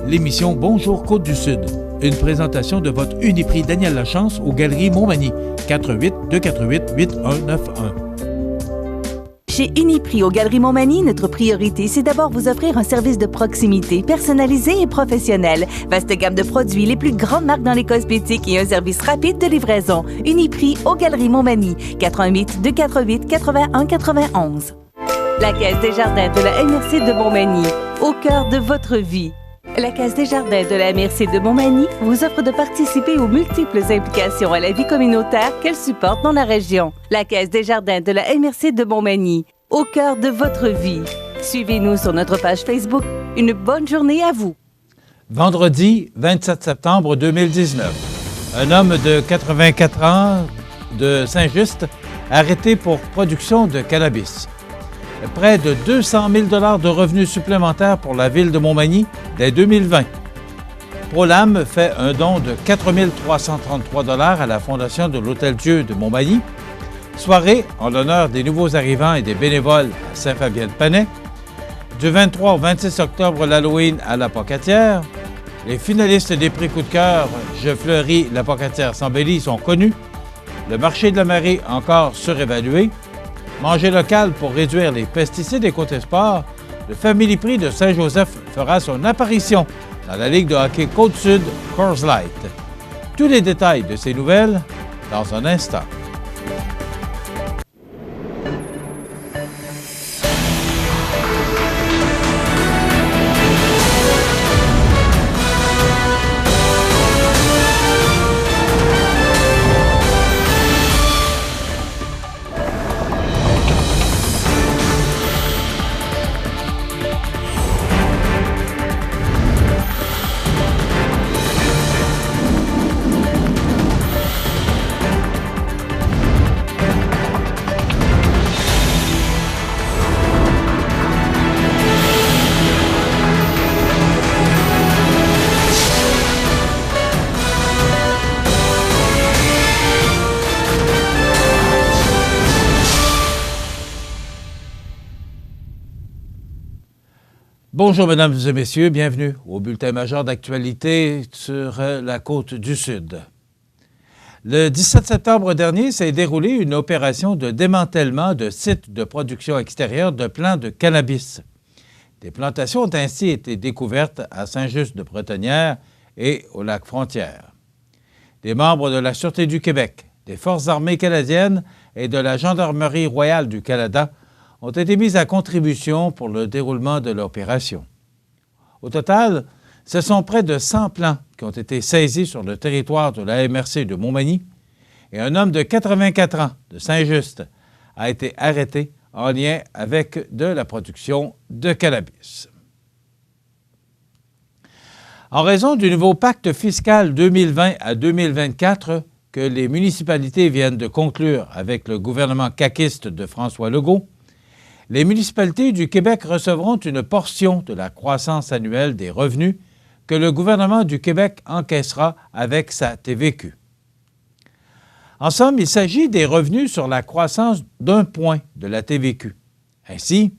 l'émission Bonjour Côte-du-Sud. Une présentation de votre Uniprix Daniel Lachance aux Galeries Montmagny, 418-248-8191. Chez Uniprix aux Galeries Montmagny, notre priorité, c'est d'abord vous offrir un service de proximité, personnalisé et professionnel. Vaste gamme de produits, les plus grandes marques dans les cosmétiques et un service rapide de livraison. Uniprix aux Galeries Montmagny, 418-248-8191. La Caisse des Jardins de la MRC de Montmagny, au cœur de votre vie. La Caisse des Jardins de la MRC de Montmagny vous offre de participer aux multiples implications à la vie communautaire qu'elle supporte dans la région. La Caisse des Jardins de la MRC de Montmagny, au cœur de votre vie. Suivez-nous sur notre page Facebook. Une bonne journée à vous. Vendredi 27 septembre 2019. Un homme de 84 ans de Saint-Just arrêté pour production de cannabis. Près de 200 000 $ de revenus supplémentaires pour la ville de Montmagny dès 2020. Prolam fait un don de 4 333 $ à la Fondation de l'Hôtel-Dieu de Montmagny. Soirée en l'honneur des nouveaux arrivants et des bénévoles à Saint-Fabien-de-Panay. Du 23 au 26 octobre, l'Halloween à la Pocatière. Les finalistes des prix coup de cœur Je fleuris la Pocatière s'embellit sont connus. Le marché de la marée encore surévalué. Manger local pour réduire les pesticides et côté sport, le Family Prix de Saint-Joseph fera son apparition dans la Ligue de hockey Côte-Sud Coors Light. Tous les détails de ces nouvelles dans un instant. Bonjour, mesdames et messieurs, bienvenue au bulletin majeur d'actualité sur la Côte-du-Sud. Le 17 septembre dernier s'est déroulée une opération de démantèlement de sites de production extérieure de plants de cannabis. Des plantations ont ainsi été découvertes à Saint-Just-de-Bretonnière et au Lac-Frontière. Des membres de la Sûreté du Québec, des Forces armées canadiennes et de la Gendarmerie royale du Canada ont été mises à contribution pour le déroulement de l'opération. Au total, ce sont près de 100 plants qui ont été saisis sur le territoire de la MRC de Montmagny et un homme de 84 ans de Saint-Just a été arrêté en lien avec de la production de cannabis. En raison du nouveau pacte fiscal 2020 à 2024 que les municipalités viennent de conclure avec le gouvernement caquiste de François Legault, les municipalités du Québec recevront une portion de la croissance annuelle des revenus que le gouvernement du Québec encaissera avec sa TVQ. En somme, il s'agit des revenus sur la croissance d'1 point de la TVQ. Ainsi,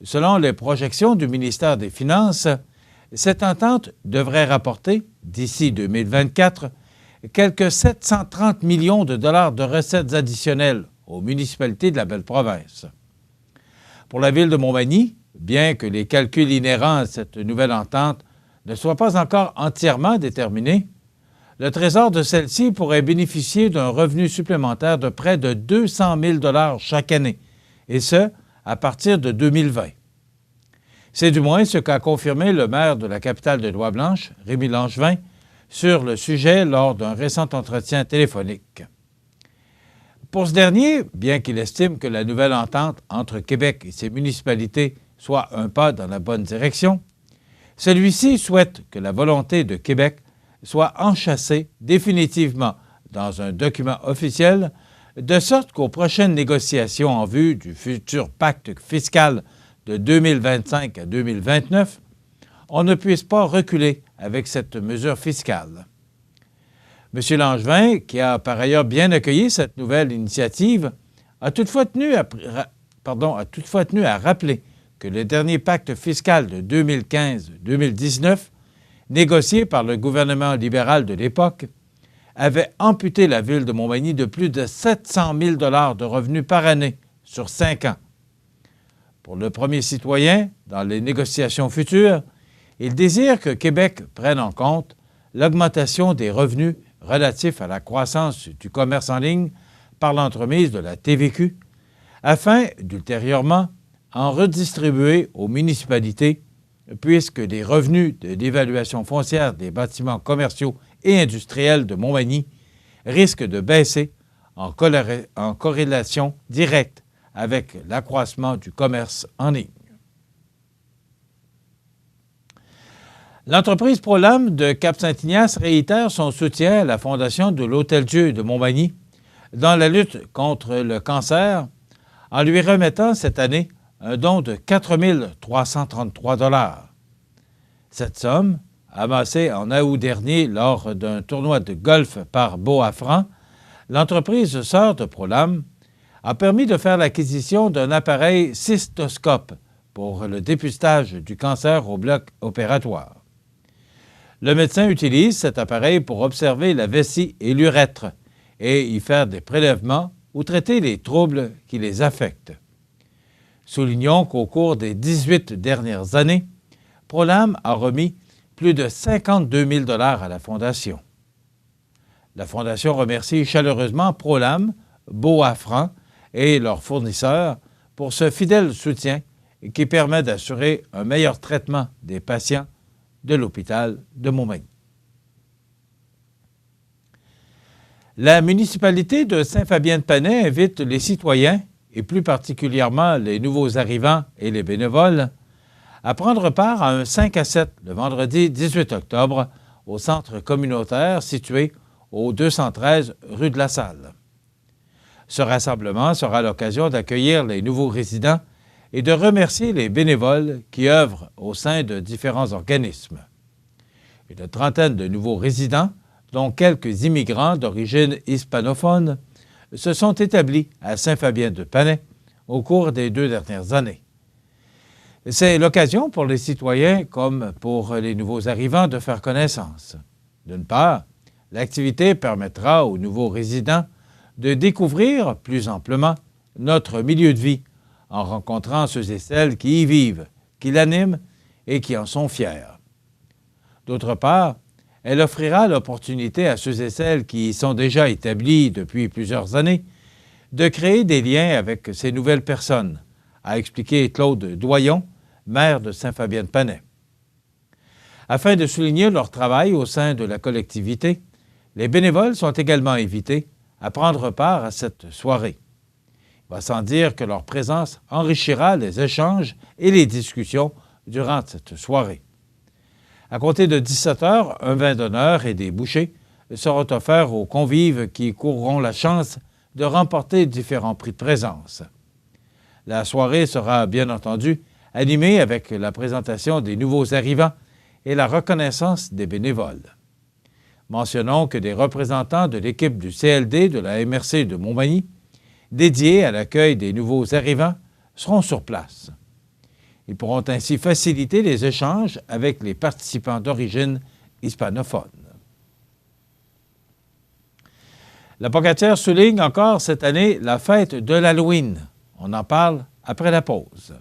selon les projections du ministère des Finances, cette entente devrait rapporter, d'ici 2024, quelques 730 millions de dollars de recettes additionnelles aux municipalités de la Belle-Province. Pour la ville de Montmagny, bien que les calculs inhérents à cette nouvelle entente ne soient pas encore entièrement déterminés, le trésor de celle-ci pourrait bénéficier d'un revenu supplémentaire de près de 200 000 $ chaque année, et ce, à partir de 2020. C'est du moins ce qu'a confirmé le maire de la capitale de Lois-Blanches, Rémi Langevin, sur le sujet lors d'un récent entretien téléphonique. Pour ce dernier, bien qu'il estime que la nouvelle entente entre Québec et ses municipalités soit un pas dans la bonne direction, celui-ci souhaite que la volonté de Québec soit enchâssée définitivement dans un document officiel, de sorte qu'aux prochaines négociations en vue du futur pacte fiscal de 2025 à 2029, on ne puisse pas reculer avec cette mesure fiscale. M. Langevin, qui a par ailleurs bien accueilli cette nouvelle initiative, a toutefois tenu à rappeler que le dernier pacte fiscal de 2015-2019 négocié par le gouvernement libéral de l'époque, avait amputé la ville de Montmagny de plus de 700 000 $ de revenus par année sur 5 ans. Pour le premier citoyen, dans les négociations futures, il désire que Québec prenne en compte l'augmentation des revenus relatifs à la croissance du commerce en ligne par l'entremise de la TVQ, afin d'ultérieurement en redistribuer aux municipalités, puisque les revenus de l'évaluation foncière des bâtiments commerciaux et industriels de Montmagny risquent de baisser en corrélation directe avec l'accroissement du commerce en ligne. L'entreprise Prolam de Cap-Saint-Ignace réitère son soutien à la Fondation de l'Hôtel-Dieu de Montmagny dans la lutte contre le cancer en lui remettant cette année un don de 4 333 $. Cette somme, amassée en août dernier lors d'un tournoi de golf par Beau à Franc, l'entreprise sœur de Prolam a permis de faire l'acquisition d'un appareil cystoscope pour le dépistage du cancer au bloc opératoire. Le médecin utilise cet appareil pour observer la vessie et l'urètre et y faire des prélèvements ou traiter les troubles qui les affectent. Soulignons qu'au cours des 18 dernières années, Prolam a remis plus de 52 000 $ à la Fondation. La Fondation remercie chaleureusement Prolam, Beau à Franc et leurs fournisseurs pour ce fidèle soutien qui permet d'assurer un meilleur traitement des patients de l'hôpital de Montmagny. La municipalité de Saint-Fabien-de-Panay invite les citoyens, et plus particulièrement les nouveaux arrivants et les bénévoles, à prendre part à un 5 à 7 le vendredi 18 octobre au centre communautaire situé au 213 rue de la Salle. Ce rassemblement sera l'occasion d'accueillir les nouveaux résidents et de remercier les bénévoles qui œuvrent au sein de différents organismes. Une trentaine de nouveaux résidents, dont quelques immigrants d'origine hispanophone, se sont établis à Saint-Fabien-de-Panay au cours des 2 dernières années. C'est l'occasion pour les citoyens comme pour les nouveaux arrivants de faire connaissance. D'une part, l'activité permettra aux nouveaux résidents de découvrir plus amplement notre milieu de vie en rencontrant ceux et celles qui y vivent, qui l'animent et qui en sont fiers. D'autre part, elle offrira l'opportunité à ceux et celles qui y sont déjà établis depuis plusieurs années de créer des liens avec ces nouvelles personnes, a expliqué Claude Doyon, maire de Saint-Fabien-de-Panay. Afin de souligner leur travail au sein de la collectivité, les bénévoles sont également invités à prendre part à cette soirée. Il va sans dire que leur présence enrichira les échanges et les discussions durant cette soirée. À compter de 17 h, un vin d'honneur et des bouchées seront offerts aux convives qui courront la chance de remporter différents prix de présence. La soirée sera bien entendu animée avec la présentation des nouveaux arrivants et la reconnaissance des bénévoles. Mentionnons que des représentants de l'équipe du CLD de la MRC de Montmagny, dédiés à l'accueil des nouveaux arrivants, seront sur place. Ils pourront ainsi faciliter les échanges avec les participants d'origine hispanophone. La Pocatière souligne encore cette année la fête de l'Halloween. On en parle après la pause.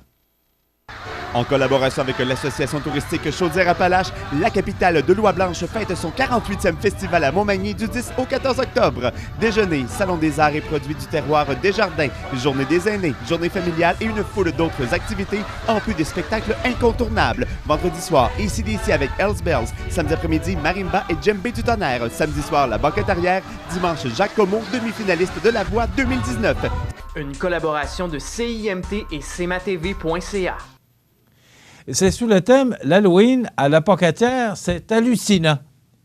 En collaboration avec l'association touristique Chaudière-Appalaches, la capitale de l'Oie-Blanche fête son 48e festival à Montmagny du 10 au 14 octobre. Déjeuner, salon des arts et produits du terroir Desjardins, journée des aînés, journée familiale et une foule d'autres activités, en plus des spectacles incontournables. Vendredi soir, AC/DC avec Hells Bells. Samedi après-midi, Marimba et Djembé du Tonnerre. Samedi soir, la banquette arrière. Dimanche, Jacques Comeau, demi-finaliste de La Voix 2019. Une collaboration de CIMT et CMATV.ca. C'est sous le thème « L'Halloween à la Pocatière, c'est hallucinant ».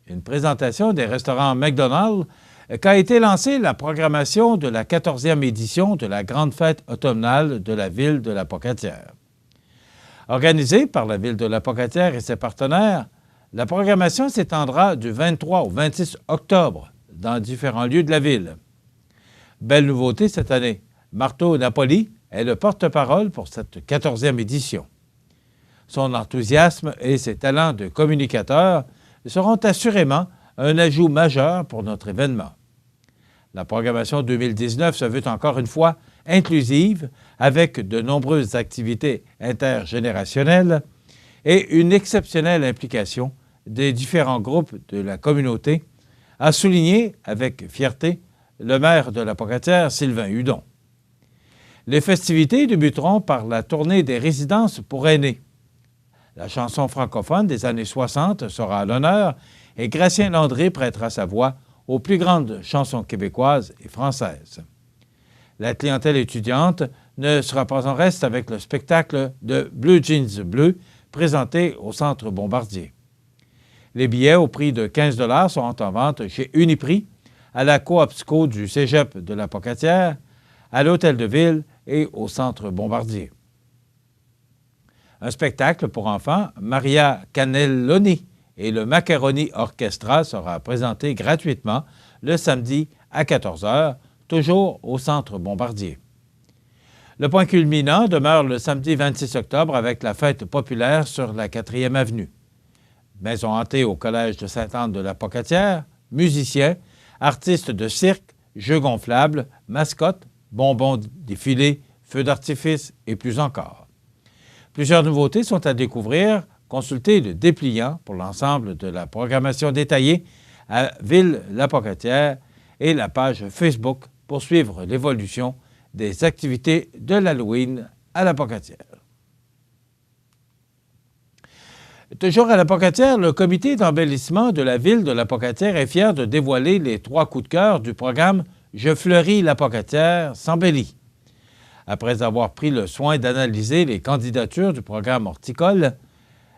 Une présentation des restaurants McDonald's qu'a été lancée la programmation de la 14e édition de la Grande Fête automnale de la Ville de la Pocatière. Organisée par la Ville de la Pocatière et ses partenaires, la programmation s'étendra du 23 au 26 octobre dans différents lieux de la ville. Belle nouveauté cette année, Marteau Napoli est le porte-parole pour cette 14e édition. Son enthousiasme et ses talents de communicateur seront assurément un ajout majeur pour notre événement. La programmation 2019 se veut encore une fois inclusive avec de nombreuses activités intergénérationnelles et une exceptionnelle implication des différents groupes de la communauté, a souligné avec fierté le maire de la Pocatière, Sylvain Hudon. Les festivités débuteront par la tournée des résidences pour aînés. La chanson francophone des années 60 sera à l'honneur et Gratien Landré prêtera sa voix aux plus grandes chansons québécoises et françaises. La clientèle étudiante ne sera pas en reste avec le spectacle de Bleu Jeans Bleu présenté au Centre Bombardier. Les billets au prix de 15 $ seront en vente chez Uniprix, à la Coopsco du Cégep de la Pocatière, à l'Hôtel de Ville et au Centre Bombardier. Un spectacle pour enfants, Maria Cannelloni et le Macaroni Orchestra sera présenté gratuitement le samedi à 14 h, toujours au Centre Bombardier. Le point culminant demeure le samedi 26 octobre avec la fête populaire sur la 4e avenue. Maison hantée au Collège de Sainte-Anne de la Pocatière, musiciens, artistes de cirque, jeux gonflables, mascottes, bonbons défilés, feux d'artifice et plus encore. Plusieurs nouveautés sont à découvrir. Consultez le dépliant pour l'ensemble de la programmation détaillée à Ville-la-Pocatière et la page Facebook pour suivre l'évolution des activités de l'Halloween à la Pocatière. Toujours à la Pocatière, le comité d'embellissement de la ville de la Pocatière est fier de dévoiler les 3 coups de cœur du programme « Je fleuris la Pocatière s'embellit ». Après avoir pris le soin d'analyser les candidatures du programme horticole,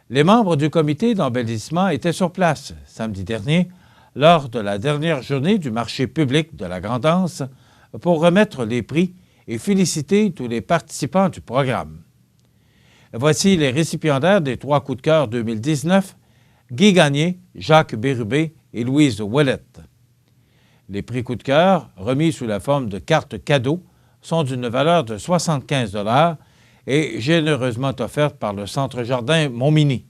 les membres du comité d'embellissement étaient sur place samedi dernier lors de la dernière journée du marché public de la Grande-Anse pour remettre les prix et féliciter tous les participants du programme. Voici les récipiendaires des 3 coups de cœur 2019, Guy Gagné, Jacques Bérubé et Louise Ouellette. Les prix coup de cœur, remis sous la forme de cartes cadeaux, sont d'une valeur de 75 $ et généreusement offertes par le Centre Jardin Montminy.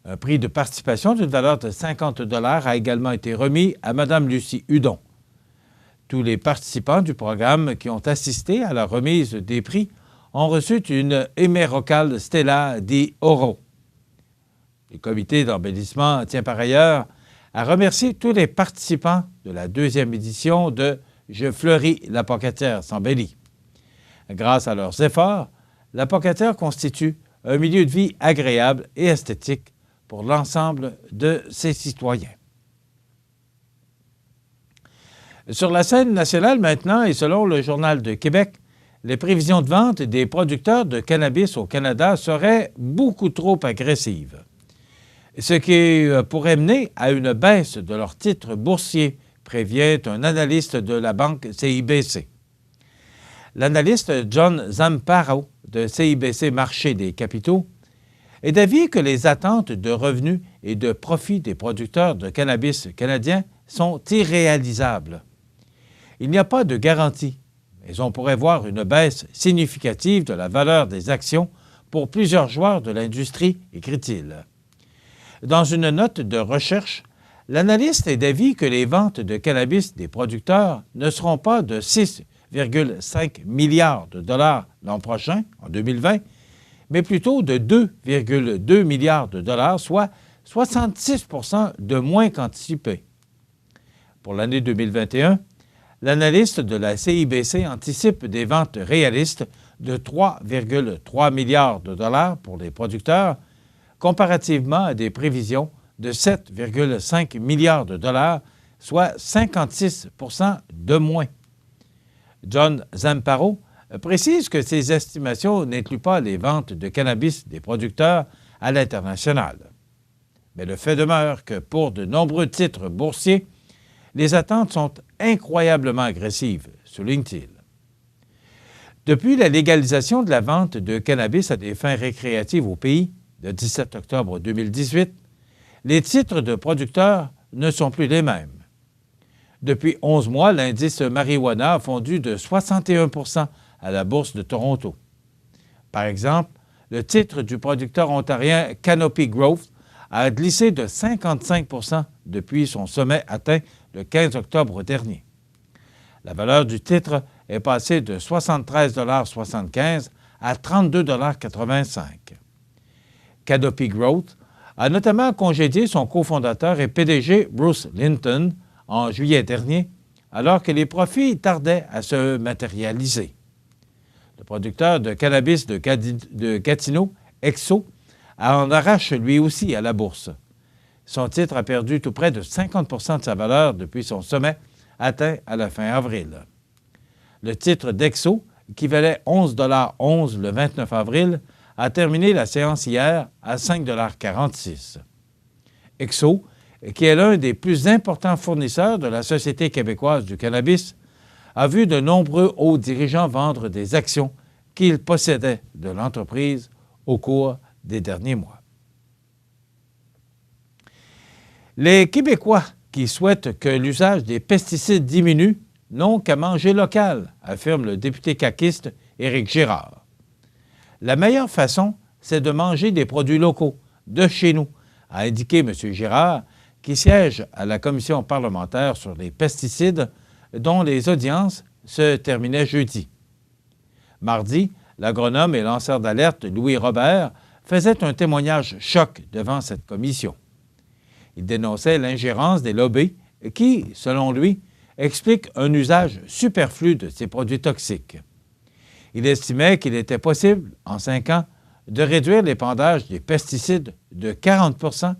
Un prix de participation d'une valeur de 50 $ a également été remis à Mme Lucie Hudon. Tous les participants du programme qui ont assisté à la remise des prix ont reçu une Emerocale Stella di Oro. Le comité d'embellissement tient par ailleurs à remercier tous les participants de la 2e édition de « Je fleuris la Pocatière s'embellit ». Grâce à leurs efforts, la Pocatière constitue un milieu de vie agréable et esthétique pour l'ensemble de ses citoyens. Sur la scène nationale maintenant, et selon le Journal de Québec, les prévisions de vente des producteurs de cannabis au Canada seraient beaucoup trop agressives, ce qui pourrait mener à une baisse de leurs titres boursiers, prévient un analyste de la banque CIBC. L'analyste John Zamparo de CIBC Marché des capitaux est d'avis que les attentes de revenus et de profits des producteurs de cannabis canadiens sont irréalisables. Il n'y a pas de garantie, mais on pourrait voir une baisse significative de la valeur des actions pour plusieurs joueurs de l'industrie, écrit-il. Dans une note de recherche, l'analyste est d'avis que les ventes de cannabis des producteurs ne seront pas de 6,5 milliards de dollars l'an prochain, en 2020, mais plutôt de 2,2 milliards de dollars, soit 66 % de moins qu'anticipé. Pour l'année 2021, l'analyste de la CIBC anticipe des ventes réalistes de 3,3 milliards de dollars pour les producteurs, comparativement à des prévisions de 7,5 milliards de dollars, soit 56 % de moins. John Zamparo précise que ces estimations n'incluent pas les ventes de cannabis des producteurs à l'international. Mais le fait demeure que pour de nombreux titres boursiers, les attentes sont incroyablement agressives, souligne-t-il. Depuis la légalisation de la vente de cannabis à des fins récréatives au pays, le 17 octobre 2018, les titres de producteurs ne sont plus les mêmes. Depuis 11 mois, l'indice marijuana a fondu de 61 % à la Bourse de Toronto. Par exemple, le titre du producteur ontarien Canopy Growth a glissé de 55 % depuis son sommet atteint le 15 octobre dernier. La valeur du titre est passée de 73,75 $ à 32,85 $. Canopy Growth a notamment congédié son cofondateur et PDG Bruce Linton en juillet dernier, alors que les profits tardaient à se matérialiser. Le producteur de cannabis de Gatineau, Exo, en arrache lui aussi à la bourse. Son titre a perdu tout près de 50 % de sa valeur depuis son sommet atteint à la fin avril. Le titre d'Exo, qui valait 11,11 $ le 29 avril, a terminé la séance hier à 5,46 $. Exo, qui est l'un des plus importants fournisseurs de la Société québécoise du cannabis, a vu de nombreux hauts dirigeants vendre des actions qu'ils possédaient de l'entreprise au cours des derniers mois. Les Québécois qui souhaitent que l'usage des pesticides diminue n'ont qu'à manger local, affirme le député caquiste Éric Girard. La meilleure façon, c'est de manger des produits locaux, de chez nous, a indiqué M. Girard, qui siège à la commission parlementaire sur les pesticides, dont les audiences se terminaient jeudi. Mardi, l'agronome et lanceur d'alerte Louis Robert faisait un témoignage choc devant cette commission. Il dénonçait l'ingérence des lobbies qui, selon lui, explique un usage superflu de ces produits toxiques. Il estimait qu'il était possible, en 5 ans, de réduire l'épandage des pesticides de 40 %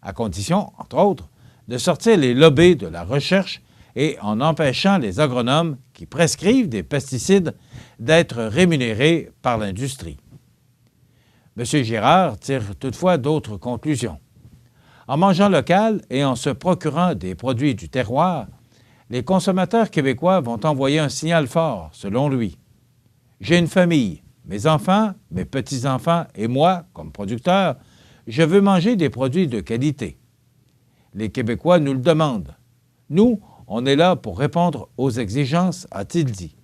à condition, entre autres, de sortir les lobbies de la recherche et en empêchant les agronomes qui prescrivent des pesticides d'être rémunérés par l'industrie. M. Girard tire toutefois d'autres conclusions. En mangeant local et en se procurant des produits du terroir, les consommateurs québécois vont envoyer un signal fort, selon lui. J'ai une famille, mes enfants, mes petits-enfants et moi, comme producteur, je veux manger des produits de qualité. Les Québécois nous le demandent. Nous, on est là pour répondre aux exigences, a-t-il dit.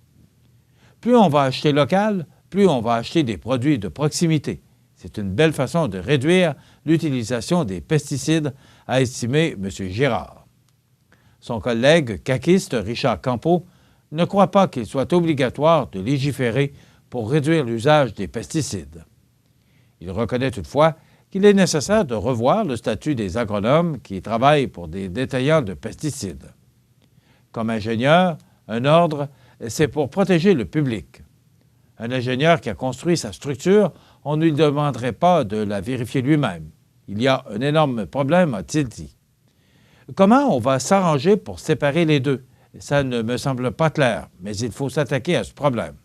Plus on va acheter local, plus on va acheter des produits de proximité. C'est une belle façon de réduire l'utilisation des pesticides, a estimé M. Girard. Son collègue caquiste Richard Campeau ne croit pas qu'il soit obligatoire de légiférer pour réduire l'usage des pesticides. Il reconnaît toutefois qu'il est nécessaire de revoir le statut des agronomes qui travaillent pour des détaillants de pesticides. Comme ingénieur, un ordre, c'est pour protéger le public. Un ingénieur qui a construit sa structure, on ne lui demanderait pas de la vérifier lui-même. Il y a un énorme problème, a-t-il dit. Comment on va s'arranger pour séparer les deux? Ça ne me semble pas clair, mais il faut s'attaquer à ce problème.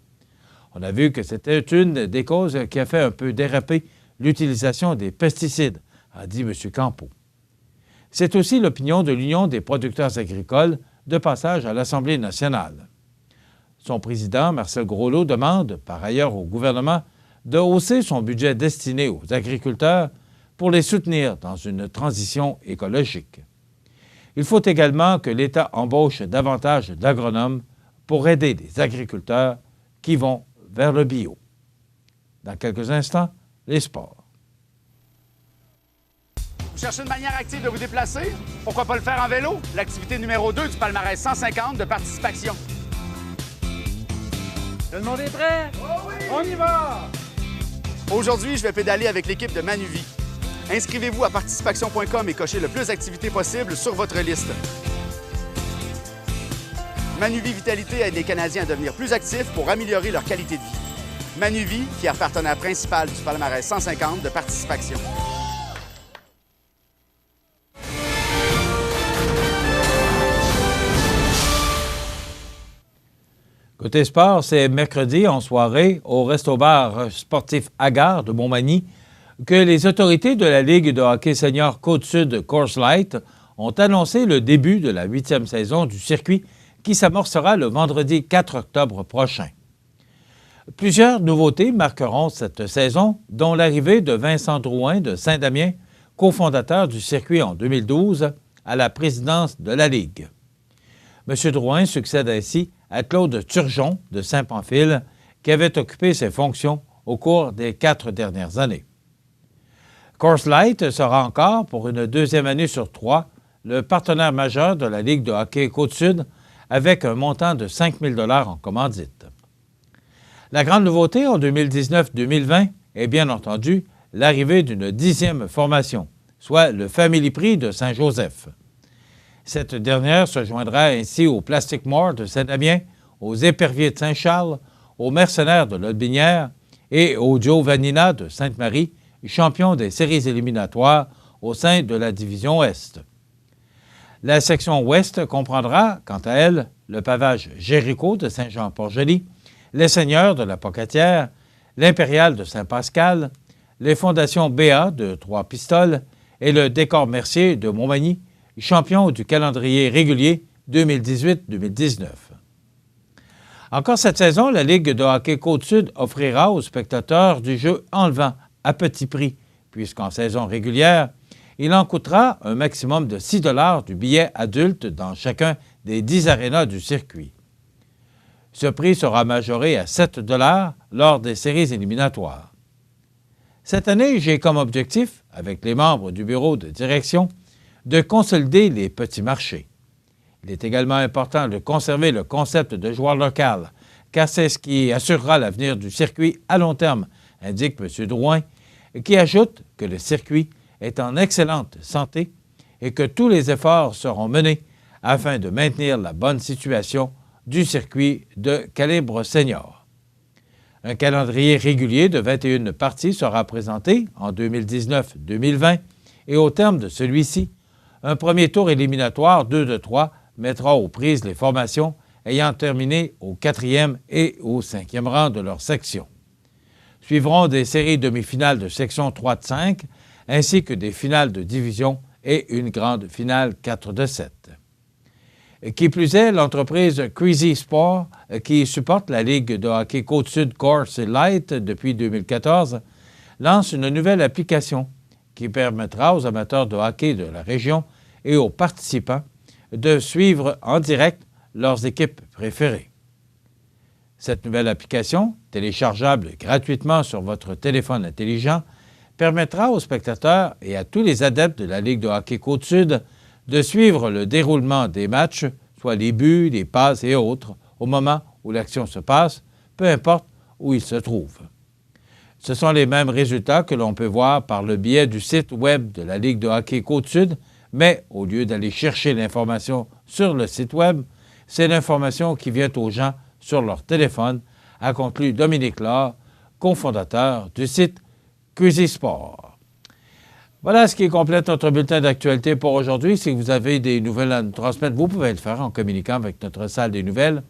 On a vu que c'était une des causes qui a fait un peu déraper l'utilisation des pesticides, a dit M. Campeau. C'est aussi l'opinion de l'Union des producteurs agricoles de passage à l'Assemblée nationale. Son président, Marcel Groslot, demande par ailleurs au gouvernement de hausser son budget destiné aux agriculteurs pour les soutenir dans une transition écologique. Il faut également que l'État embauche davantage d'agronomes pour aider les agriculteurs qui vont vers le bio. Dans quelques instants, les sports. Vous cherchez une manière active de vous déplacer? Pourquoi pas le faire en vélo? L'activité numéro 2 du palmarès 150 de Participation. Tout le monde est prêt? Oh oui! On y va! Aujourd'hui, je vais pédaler avec l'équipe de Manuvie. Inscrivez-vous à participation.com et cochez le plus d'activités possible sur votre liste. Manuvie Vitalité aide les Canadiens à devenir plus actifs pour améliorer leur qualité de vie. Manuvie, fier partenaire principal du palmarès 150 de Participation. Côté sport, c'est mercredi en soirée au Resto-Bar sportif Agar de Montmagny que les autorités de la Ligue de hockey senior Côte-Sud Coors Light ont annoncé le début de la 8e saison du circuit qui s'amorcera le vendredi 4 octobre prochain. Plusieurs nouveautés marqueront cette saison, dont l'arrivée de Vincent Drouin de Saint-Damien, cofondateur du circuit en 2012, à la présidence de la Ligue. M. Drouin succède ainsi à Claude Turgeon de Saint-Pamphile, qui avait occupé ses fonctions au cours des 4 dernières années. Coors Light sera encore, pour une deuxième année sur 3, le partenaire majeur de la Ligue de hockey Côte-Sud avec un montant de 5 000 $ en commandite. La grande nouveauté en 2019-2020 est bien entendu l'arrivée d'une 10e formation, soit le Family Prix de Saint-Joseph. Cette dernière se joindra ainsi au Plastic More de Saint-Damien, aux Éperviers de Saint-Charles, aux Mercenaires de Lotbinière et aux Giovannina de Sainte-Marie, champions des séries éliminatoires au sein de la division Ouest. La section Ouest comprendra, quant à elle, le pavage Jéricho de Saint-Jean-Port-Joli, les Seigneurs de la Pocatière, l'Impérial de Saint-Pascal, les fondations BA de Trois-Pistoles et le Décor Mercier de Montmagny, champion du calendrier régulier 2018-2019. Encore cette saison, la Ligue de hockey Côte-Sud offrira aux spectateurs du jeu enlevant à petit prix, puisqu'en saison régulière, il en coûtera un maximum de 6 $ du billet adulte dans chacun des 10 arénas du circuit. Ce prix sera majoré à 7 $ lors des séries éliminatoires. Cette année, j'ai comme objectif, avec les membres du bureau de direction, de consolider les petits marchés. Il est également important de conserver le concept de joueur local, car c'est ce qui assurera l'avenir du circuit à long terme, indique M. Drouin, qui ajoute que le circuit est en excellente santé et que tous les efforts seront menés afin de maintenir la bonne situation du circuit de calibre senior. Un calendrier régulier de 21 parties sera présenté en 2019-2020 et au terme de celui-ci, un premier tour éliminatoire 2 de 3 mettra aux prises les formations ayant terminé au 4e et au 5e rang de leur section. Suivront des séries demi-finales de section 3 de 5 ainsi que des finales de division et une grande finale 4 de 7. Qui plus est, l'entreprise Crazy Sport, qui supporte la Ligue de hockey Côte-Sud Coors Light depuis 2014, lance une nouvelle application qui permettra aux amateurs de hockey de la région et aux participants de suivre en direct leurs équipes préférées. Cette nouvelle application, téléchargeable gratuitement sur votre téléphone intelligent, permettra aux spectateurs et à tous les adeptes de la Ligue de hockey Côte-Sud de suivre le déroulement des matchs, soit les buts, les passes et autres, au moment où l'action se passe, peu importe où il se trouve. Ce sont les mêmes résultats que l'on peut voir par le biais du site web de la Ligue de hockey Côte-Sud, mais au lieu d'aller chercher l'information sur le site web, c'est l'information qui vient aux gens sur leur téléphone, a conclu Dominique Laure, cofondateur du site Crazy Sport. Voilà ce qui complète notre bulletin d'actualité pour aujourd'hui. Si vous avez des nouvelles à nous transmettre, vous pouvez le faire en communiquant avec notre salle des nouvelles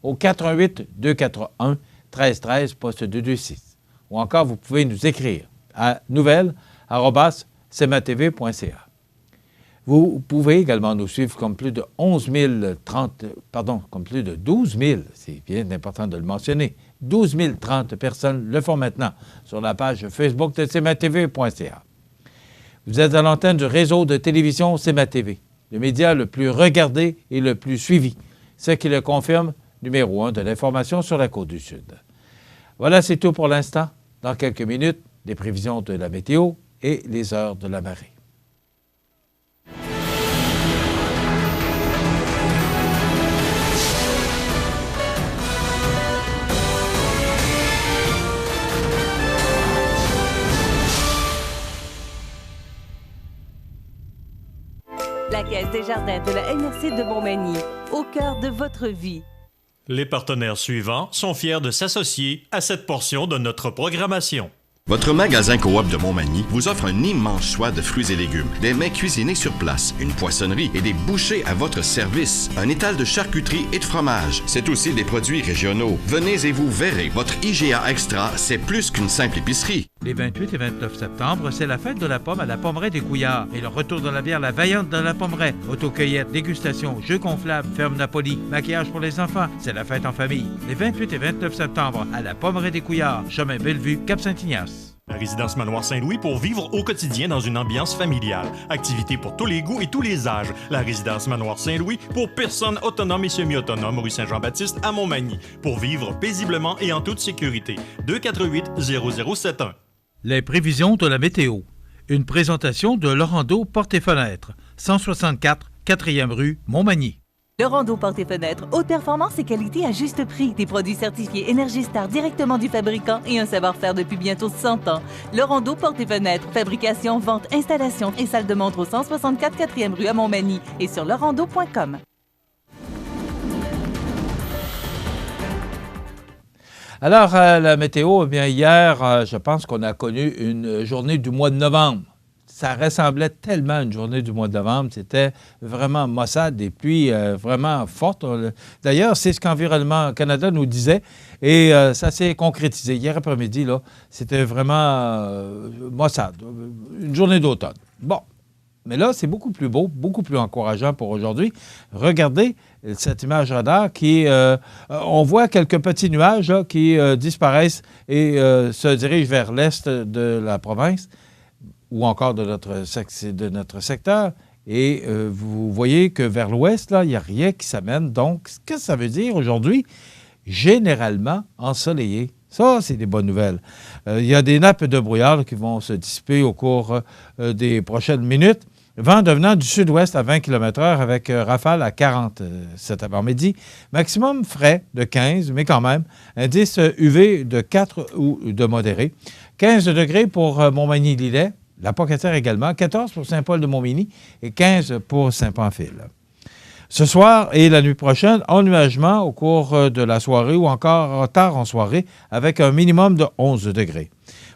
au 418-241-1313, poste 226. Ou encore, vous pouvez nous écrire à nouvelles@cmatv.ca. Vous pouvez également nous suivre comme plus de 12 000, c'est bien important de le mentionner, 12 030 personnes le font maintenant sur la page Facebook de cmatv.ca. Vous êtes à l'antenne du réseau de télévision CMA-TV, le média le plus regardé et le plus suivi, ce qui le confirme, numéro 1 de l'information sur la Côte-du-Sud. Voilà, c'est tout pour l'instant. Dans quelques minutes, les prévisions de la météo et les heures de la marée. La Caisse des Jardins de la MRC de Montmagny, au cœur de votre vie. Les partenaires suivants sont fiers de s'associer à cette portion de notre programmation. Votre magasin Coop de Montmagny vous offre un immense choix de fruits et légumes, des mets cuisinés sur place, une poissonnerie et des bouchers à votre service, un étal de charcuterie et de fromage. C'est aussi des produits régionaux. Venez et vous verrez, votre IGA Extra, c'est plus qu'une simple épicerie. Les 28 et 29 septembre, c'est la fête de la pomme à la Pommeraie des Couillards et le retour de la bière La Vaillante dans la Pommeraie. Autocueillette, dégustation, jeux gonflables, ferme Napoli, maquillage pour les enfants. C'est la fête en famille. Les 28 et 29 septembre à la Pommeraie des Couillards, chemin Bellevue, Cap-Saint-Ignace. La résidence Manoir Saint-Louis pour vivre au quotidien dans une ambiance familiale. Activités pour tous les goûts et tous les âges. La résidence Manoir Saint-Louis pour personnes autonomes et semi-autonomes, rue Saint-Jean-Baptiste à Montmagny. Pour vivre paisiblement et en toute sécurité. 248-0071. Les prévisions de la météo. Une présentation de Laurando Portes et Fenêtres, 164 4e rue Montmagny. Laurando Portes et Fenêtres, haute performance et qualité à juste prix. Des produits certifiés Energy-Star directement du fabricant et un savoir-faire depuis bientôt 100 ans. Laurando Portes et Fenêtres, fabrication, vente, installation et salle de montre au 164 4e rue à Montmagny et sur laurando.com. Alors, la météo, eh bien, hier, je pense qu'on a connu une journée du mois de novembre. Ça ressemblait tellement à une journée du mois de novembre. C'était vraiment maussade, des pluies vraiment fortes. D'ailleurs, c'est ce qu'Environnement Canada nous disait et ça s'est concrétisé. Hier après-midi, là, c'était vraiment maussade, une journée d'automne. Bon, mais là, c'est beaucoup plus beau, beaucoup plus encourageant pour aujourd'hui. Regardez cette image radar qui, on voit quelques petits nuages là, qui disparaissent et se dirigent vers l'est de la province ou encore de notre secteur. Et vous voyez que vers l'ouest, là, il n'y a rien qui s'amène. Donc, qu'est-ce que ça veut dire aujourd'hui? Généralement ensoleillé. Ça, c'est des bonnes nouvelles. Il y a des nappes de brouillard là, qui vont se dissiper au cours des prochaines minutes. Vent devenant du sud-ouest à 20 km/h avec rafale à 40 cet avant-midi. Maximum frais de 15, mais quand même. Indice UV de 4 ou de modéré. 15 degrés pour Montmagny-Lillet. La Pocatière également. 14 pour Saint-Paul-de-Montmagny et 15 pour Saint-Pamphile. Ce soir et la nuit prochaine, ennuagement au cours de la soirée ou encore tard en soirée avec un minimum de 11 degrés.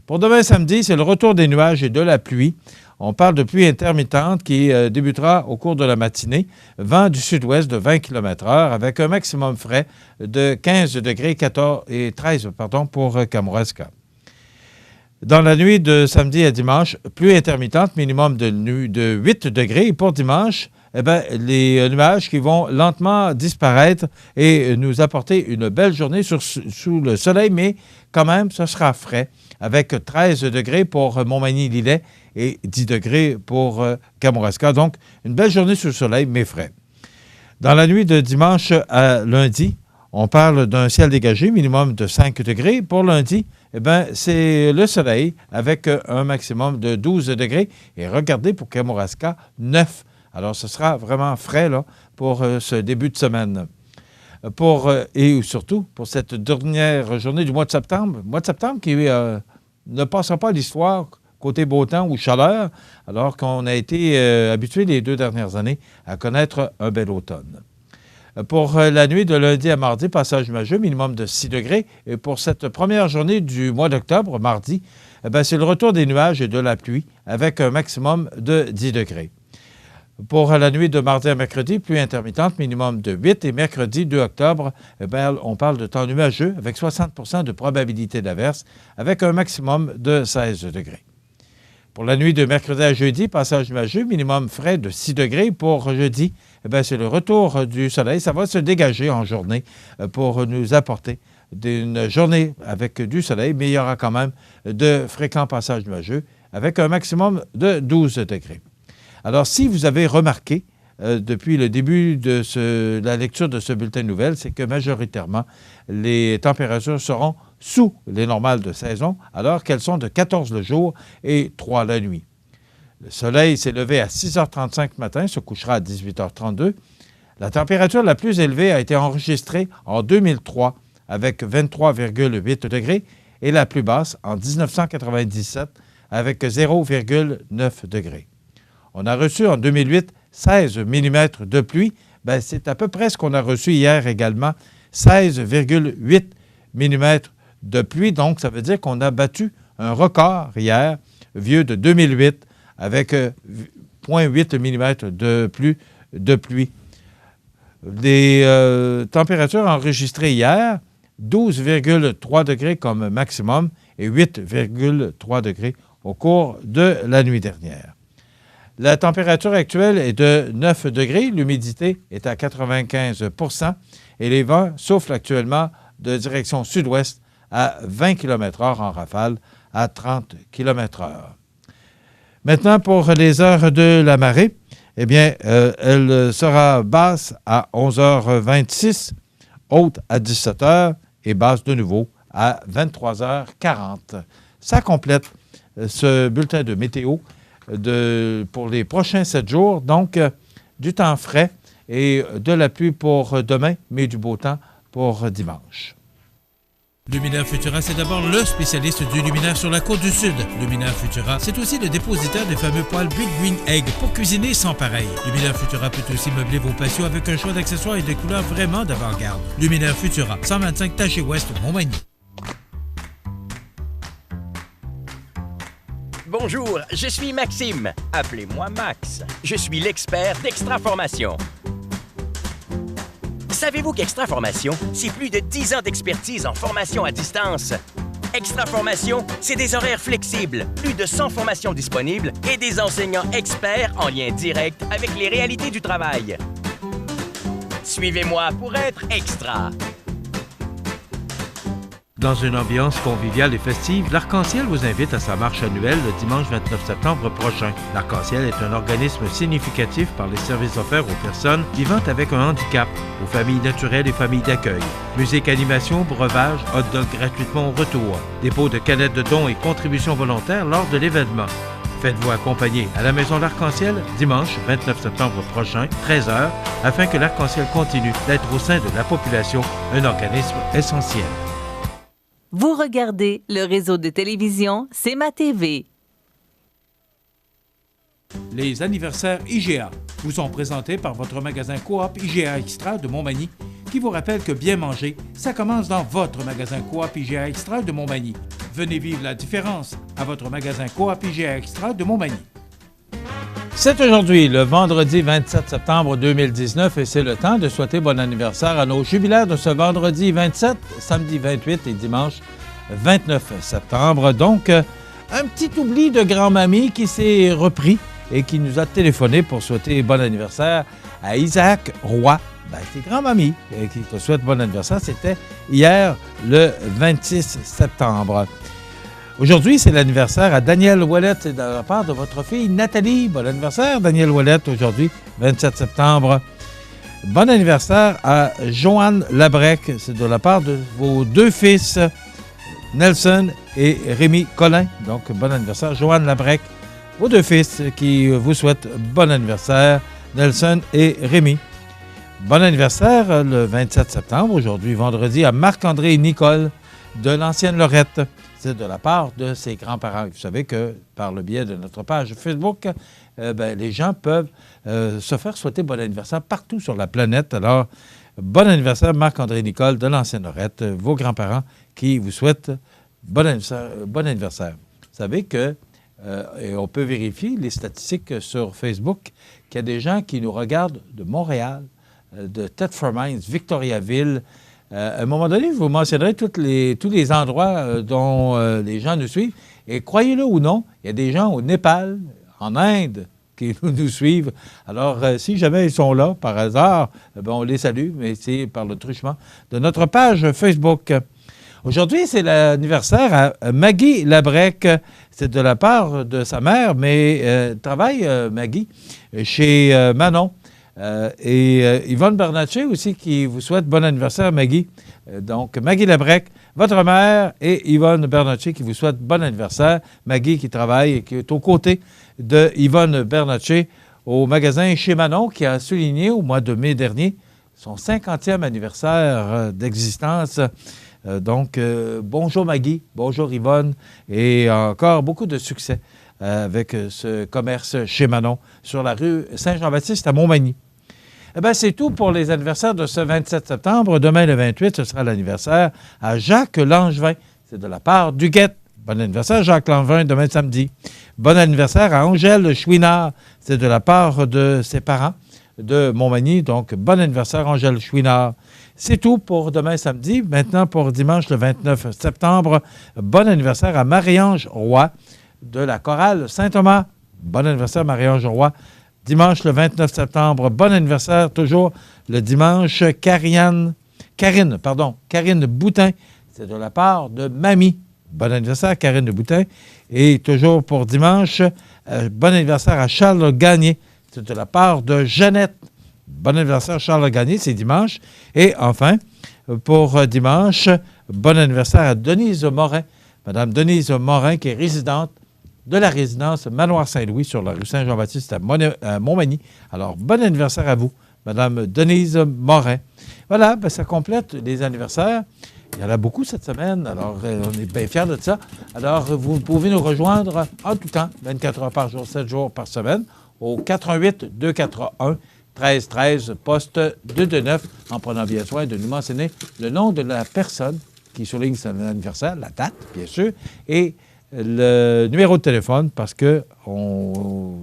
Pour demain samedi, c'est le retour des nuages et de la pluie. On parle de pluie intermittente qui débutera au cours de la matinée. Vent du sud-ouest de 20 km/h avec un maximum frais de 15 degrés 13 pour Kamouraska. Dans la nuit de samedi à dimanche, pluie intermittente, minimum de 8 degrés. Et pour dimanche, eh bien, les nuages qui vont lentement disparaître et nous apporter une belle journée sous le soleil, mais quand même, ce sera frais, avec 13 degrés pour Montmagny-Lillet et 10 degrés pour Kamouraska. Donc, une belle journée sous le soleil, mais frais. Dans la nuit de dimanche à lundi, on parle d'un ciel dégagé, minimum de 5 degrés. Pour lundi, eh bien, c'est le soleil avec un maximum de 12 degrés. Et regardez, pour Kamouraska, 9. Alors, ce sera vraiment frais là, pour ce début de semaine. Et surtout, pour cette dernière journée du mois de septembre. Mois de septembre qui ne passera pas à l'histoire côté beau temps ou chaleur, alors qu'on a été habitué les 2 dernières années à connaître un bel automne. Pour la nuit de lundi à mardi, passage nuageux, minimum de 6 degrés. Et pour cette première journée du mois d'octobre, mardi, c'est le retour des nuages et de la pluie avec un maximum de 10 degrés. Pour la nuit de mardi à mercredi, pluie intermittente, minimum de 8. Et mercredi 2 octobre, on parle de temps nuageux avec 60 % de probabilité d'averse avec un maximum de 16 degrés. Pour la nuit de mercredi à jeudi, passage nuageux, minimum frais de 6 degrés. Pour jeudi, c'est le retour du soleil. Ça va se dégager en journée pour nous apporter une journée avec du soleil, mais il y aura quand même de fréquents passages nuageux avec un maximum de 12 degrés. Alors, si vous avez remarqué depuis le début de la lecture de ce bulletin de nouvelles, c'est que majoritairement, les températures seront sous les normales de saison, alors qu'elles sont de 14 le jour et 3 la nuit. Le soleil s'est levé à 6h35 matin, se couchera à 18h32. La température la plus élevée a été enregistrée en 2003 avec 23,8 degrés et la plus basse en 1997 avec 0,9 degrés. On a reçu en 2008 16 mm de pluie. C'est à peu près ce qu'on a reçu hier également, 16,8 mm de pluie. Donc, ça veut dire qu'on a battu un record hier, vieux de 2008, avec 0,8 mm de pluie. Les températures enregistrées hier, 12,3 degrés comme maximum et 8,3 degrés au cours de la nuit dernière. La température actuelle est de 9 degrés, l'humidité est à 95 % et les vents soufflent actuellement de direction sud-ouest à 20 km/h en rafale à 30 km/h. Maintenant, pour les heures de la marée, eh bien, elle sera basse à 11h26, haute à 17h et basse de nouveau à 23h40. Ça complète ce bulletin de météo pour les prochains 7 jours. Donc, du temps frais et de la pluie pour demain, mais du beau temps pour dimanche. Luminaire Futura, c'est d'abord le spécialiste du luminaire sur la côte du Sud. Luminaire Futura, c'est aussi le dépositaire des fameux poêles Big Green Egg pour cuisiner sans pareil. Luminaire Futura peut aussi meubler vos patios avec un choix d'accessoires et de couleurs vraiment d'avant-garde. Luminaire Futura, 125 Taché Ouest, Montmagny. Bonjour, je suis Maxime. Appelez-moi Max. Je suis l'expert d'Extra Formation. Savez-vous qu'Extra Formation, c'est plus de 10 ans d'expertise en formation à distance? Extra Formation, c'est des horaires flexibles, plus de 100 formations disponibles et des enseignants experts en lien direct avec les réalités du travail. Suivez-moi pour être extra. Dans une ambiance conviviale et festive, l'Arc-en-Ciel vous invite à sa marche annuelle le dimanche 29 septembre prochain. L'Arc-en-Ciel est un organisme significatif par les services offerts aux personnes vivant avec un handicap, aux familles naturelles et familles d'accueil. Musique, animation, breuvage, hot dog gratuitement au retour, dépôt de canettes de dons et contributions volontaires lors de l'événement. Faites-vous accompagner à la Maison L'Arc-en-Ciel dimanche 29 septembre prochain, 13h, afin que l'Arc-en-Ciel continue d'être au sein de la population un organisme essentiel. Vous regardez le réseau de télévision C'est ma TV. Les anniversaires IGA vous sont présentés par votre magasin Coop IGA Extra de Montmagny, qui vous rappelle que bien manger, ça commence dans votre magasin Coop IGA Extra de Montmagny. Venez vivre la différence à votre magasin Coop IGA Extra de Montmagny. C'est aujourd'hui, le vendredi 27 septembre 2019, et c'est le temps de souhaiter bon anniversaire à nos jubilaires de ce vendredi 27, samedi 28 et dimanche 29 septembre. Donc, un petit oubli de grand-mamie qui s'est repris et qui nous a téléphoné pour souhaiter bon anniversaire à Isaac Roy. C'est grand-mamie qui te souhaite bon anniversaire. C'était hier, le 26 septembre. Aujourd'hui, c'est l'anniversaire à Daniel Ouellette. C'est de la part de votre fille Nathalie. Bon anniversaire, Daniel Ouellette, aujourd'hui, 27 septembre. Bon anniversaire à Joanne Labrec. C'est de la part de vos deux fils, Nelson et Rémi Collin. Donc, bon anniversaire, Joanne Labrec. Vos deux fils qui vous souhaitent bon anniversaire, Nelson et Rémi. Bon anniversaire, le 27 septembre, aujourd'hui, vendredi, à Marc-André et Nicole de l'ancienne Lorette. C'est de la part de ses grands-parents. Vous savez que par le biais de notre page Facebook, les gens peuvent se faire souhaiter bon anniversaire partout sur la planète. Alors, bon anniversaire Marc-André Nicole de l'ancienne Lorette, vos grands-parents qui vous souhaitent bon anniversaire. Vous savez que, et on peut vérifier les statistiques sur Facebook, qu'il y a des gens qui nous regardent de Montréal, de Thetford Mines, Victoriaville. À un moment donné, je vous mentionnerai tous les endroits dont les gens nous suivent. Et croyez-le ou non, il y a des gens au Népal, en Inde, qui nous suivent. Alors, si jamais ils sont là, par hasard, on les salue, mais c'est par le truchement de notre page Facebook. Aujourd'hui, c'est l'anniversaire à Maggie Labrec. C'est de la part de sa mère, mais travaille, Maggie, chez Manon. Et Yvonne Bernatchez aussi qui vous souhaite bon anniversaire, Maggie. Donc, Maggie Labrec, votre mère, et Yvonne Bernatchez qui vous souhaite bon anniversaire. Maggie qui travaille et qui est aux côtés de Yvonne Bernatchez au magasin chez Manon qui a souligné au mois de mai dernier son 50e anniversaire d'existence. Donc, bonjour Maggie, bonjour Yvonne et encore beaucoup de succès avec ce commerce chez Manon sur la rue Saint-Jean-Baptiste à Montmagny. C'est tout pour les anniversaires de ce 27 septembre. Demain, le 28, ce sera l'anniversaire à Jacques Langevin. C'est de la part d'Huguette. Bon anniversaire, Jacques Langevin, demain samedi. Bon anniversaire à Angèle Chouinard. C'est de la part de ses parents de Montmagny. Donc, bon anniversaire, Angèle Chouinard. C'est tout pour demain samedi. Maintenant, pour dimanche, le 29 septembre, bon anniversaire à Marie-Ange Roy de la chorale Saint-Thomas. Bon anniversaire, Marie-Ange Roy. Dimanche, le 29 septembre, bon anniversaire, toujours le dimanche, Karine Boutin. C'est de la part de Mamie. Bon anniversaire, Karine de Boutin. Et toujours pour dimanche, bon anniversaire à Charles Gagné. C'est de la part de Jeannette. Bon anniversaire, Charles Gagné, c'est dimanche. Et enfin, pour dimanche, bon anniversaire à Denise Morin. Madame Denise Morin, qui est résidente de la résidence Manoir Saint-Louis sur la rue Saint-Jean-Baptiste à Montmagny. Alors, bon anniversaire à vous, Madame Denise Morin. Voilà, ça complète les anniversaires. Il y en a beaucoup cette semaine, alors on est bien fiers de ça. Alors, vous pouvez nous rejoindre en tout temps, 24 heures par jour, 7 jours par semaine, au 418-241-1313, poste 229, en prenant bien soin de nous mentionner le nom de la personne qui souligne son anniversaire, la date, bien sûr, et le numéro de téléphone, parce qu'on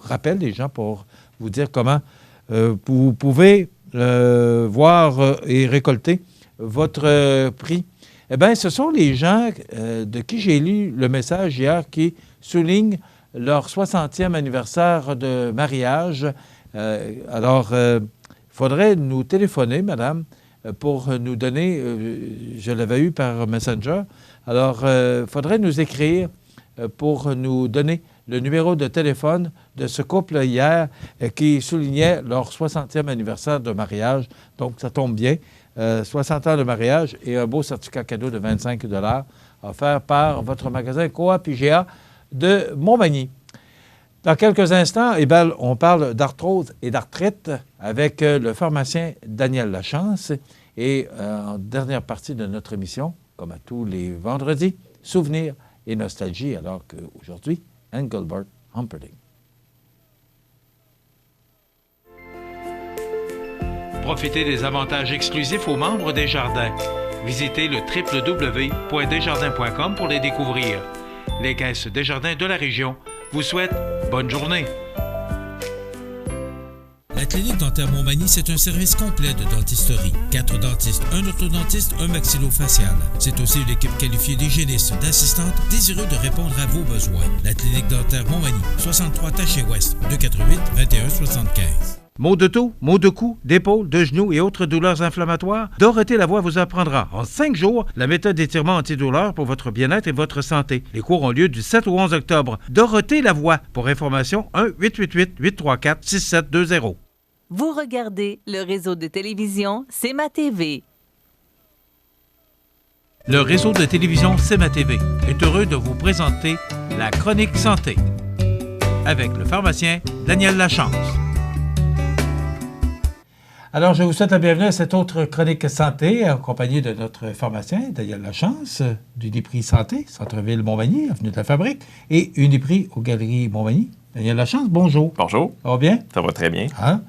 rappelle les gens pour vous dire comment vous pouvez voir et récolter votre prix. Eh bien, ce sont les gens de qui j'ai lu le message hier qui soulignent leur 60e anniversaire de mariage. Alors, il faudrait nous téléphoner, madame, pour nous donner, je l'avais eu par Messenger, alors il faudrait nous écrire pour nous donner le numéro de téléphone de ce couple hier qui soulignait leur 60e anniversaire de mariage. Donc, ça tombe bien. 60 ans de mariage et un beau certificat cadeau de 25 $ offert par votre magasin Coop IGA de Montmagny. Dans quelques instants, on parle d'arthrose et d'arthrite avec le pharmacien Daniel Lachance. Et en dernière partie de notre émission, comme à tous les vendredis, souvenirs et nostalgie, alors qu'aujourd'hui, Engelbert Humperdinck. Profitez des avantages exclusifs aux membres des Jardins. Visitez le www.desjardins.com pour les découvrir. Les caisses Desjardins de la région vous souhaitent bonne journée. La clinique dentaire Montmagny, c'est un service complet de dentisterie. 4 dentistes, un orthodontiste, un maxillofacial. C'est aussi une équipe qualifiée d'hygiénistes, d'assistantes, désireux de répondre à vos besoins. La clinique dentaire Montmagny, 63 Taché-Ouest, 248-2175. Maux de dos, maux de cou, d'épaule, de genoux et autres douleurs inflammatoires, Dorothée Lavoie vous apprendra en 5 jours la méthode d'étirement antidouleur pour votre bien-être et votre santé. Les cours ont lieu du 7 au 11 octobre. Dorothée Lavoie. Pour information, 1-888-834-6720. Vous regardez le réseau de télévision C'est ma TV. Le réseau de télévision C'est ma TV est heureux de vous présenter la chronique santé avec le pharmacien Daniel Lachance. Alors, je vous souhaite la bienvenue à cette autre chronique santé, accompagnée de notre pharmacien, Daniel Lachance, d'Uniprix Santé, Centre-Ville Montmagny, avenue de la Fabrique, et Uniprix aux Galeries Montmagny. Daniel Lachance, bonjour. Bonjour. Ça va bien? Ça va très bien. Hein?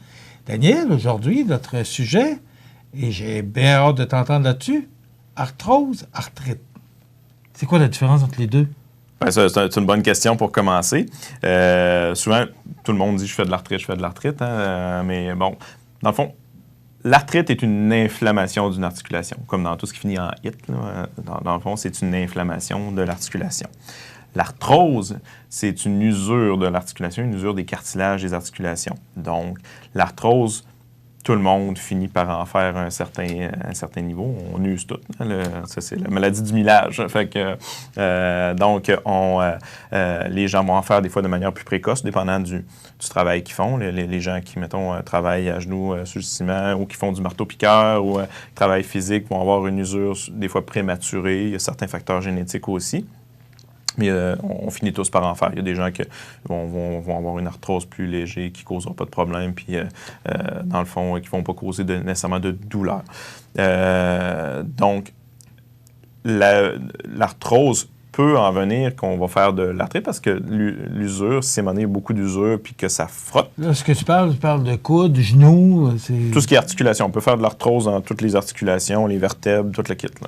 Daniel, aujourd'hui, notre sujet, et j'ai bien hâte de t'entendre là-dessus, arthrose, arthrite. C'est quoi la différence entre les deux? Ben, c'est une bonne question pour commencer. Souvent, tout le monde dit « je fais de l'arthrite, hein, mais bon, dans le fond, l'arthrite est une inflammation d'une articulation, comme dans tout ce qui finit en « it ». Dans le fond, c'est une inflammation de l'articulation. L'arthrose, c'est une usure de l'articulation, une usure des cartilages des articulations. Donc, l'arthrose, tout le monde finit par en faire un certain niveau. On use tout. Ça, c'est la maladie du millage. Fait que, les gens vont en faire des fois de manière plus précoce, dépendant du travail qu'ils font. Les gens qui, mettons, travaillent à genoux sur le ciment ou qui font du marteau-piqueur ou travail physique vont avoir une usure des fois prématurée. Il y a certains facteurs génétiques aussi. Mais on finit tous par en faire. Il y a des gens qui vont avoir une arthrose plus léger, qui ne causera pas de problème, puis dans le fond, qui ne vont pas causer nécessairement de douleur. Donc, l'arthrose peut en venir qu'on va faire de l'arthrite parce que l'usure, si c'est donné beaucoup d'usure puis que ça frotte. Là, ce que tu parles de coude, genoux, c'est... Tout ce qui est articulation. On peut faire de l'arthrose dans toutes les articulations, les vertèbres, tout le kit. Là.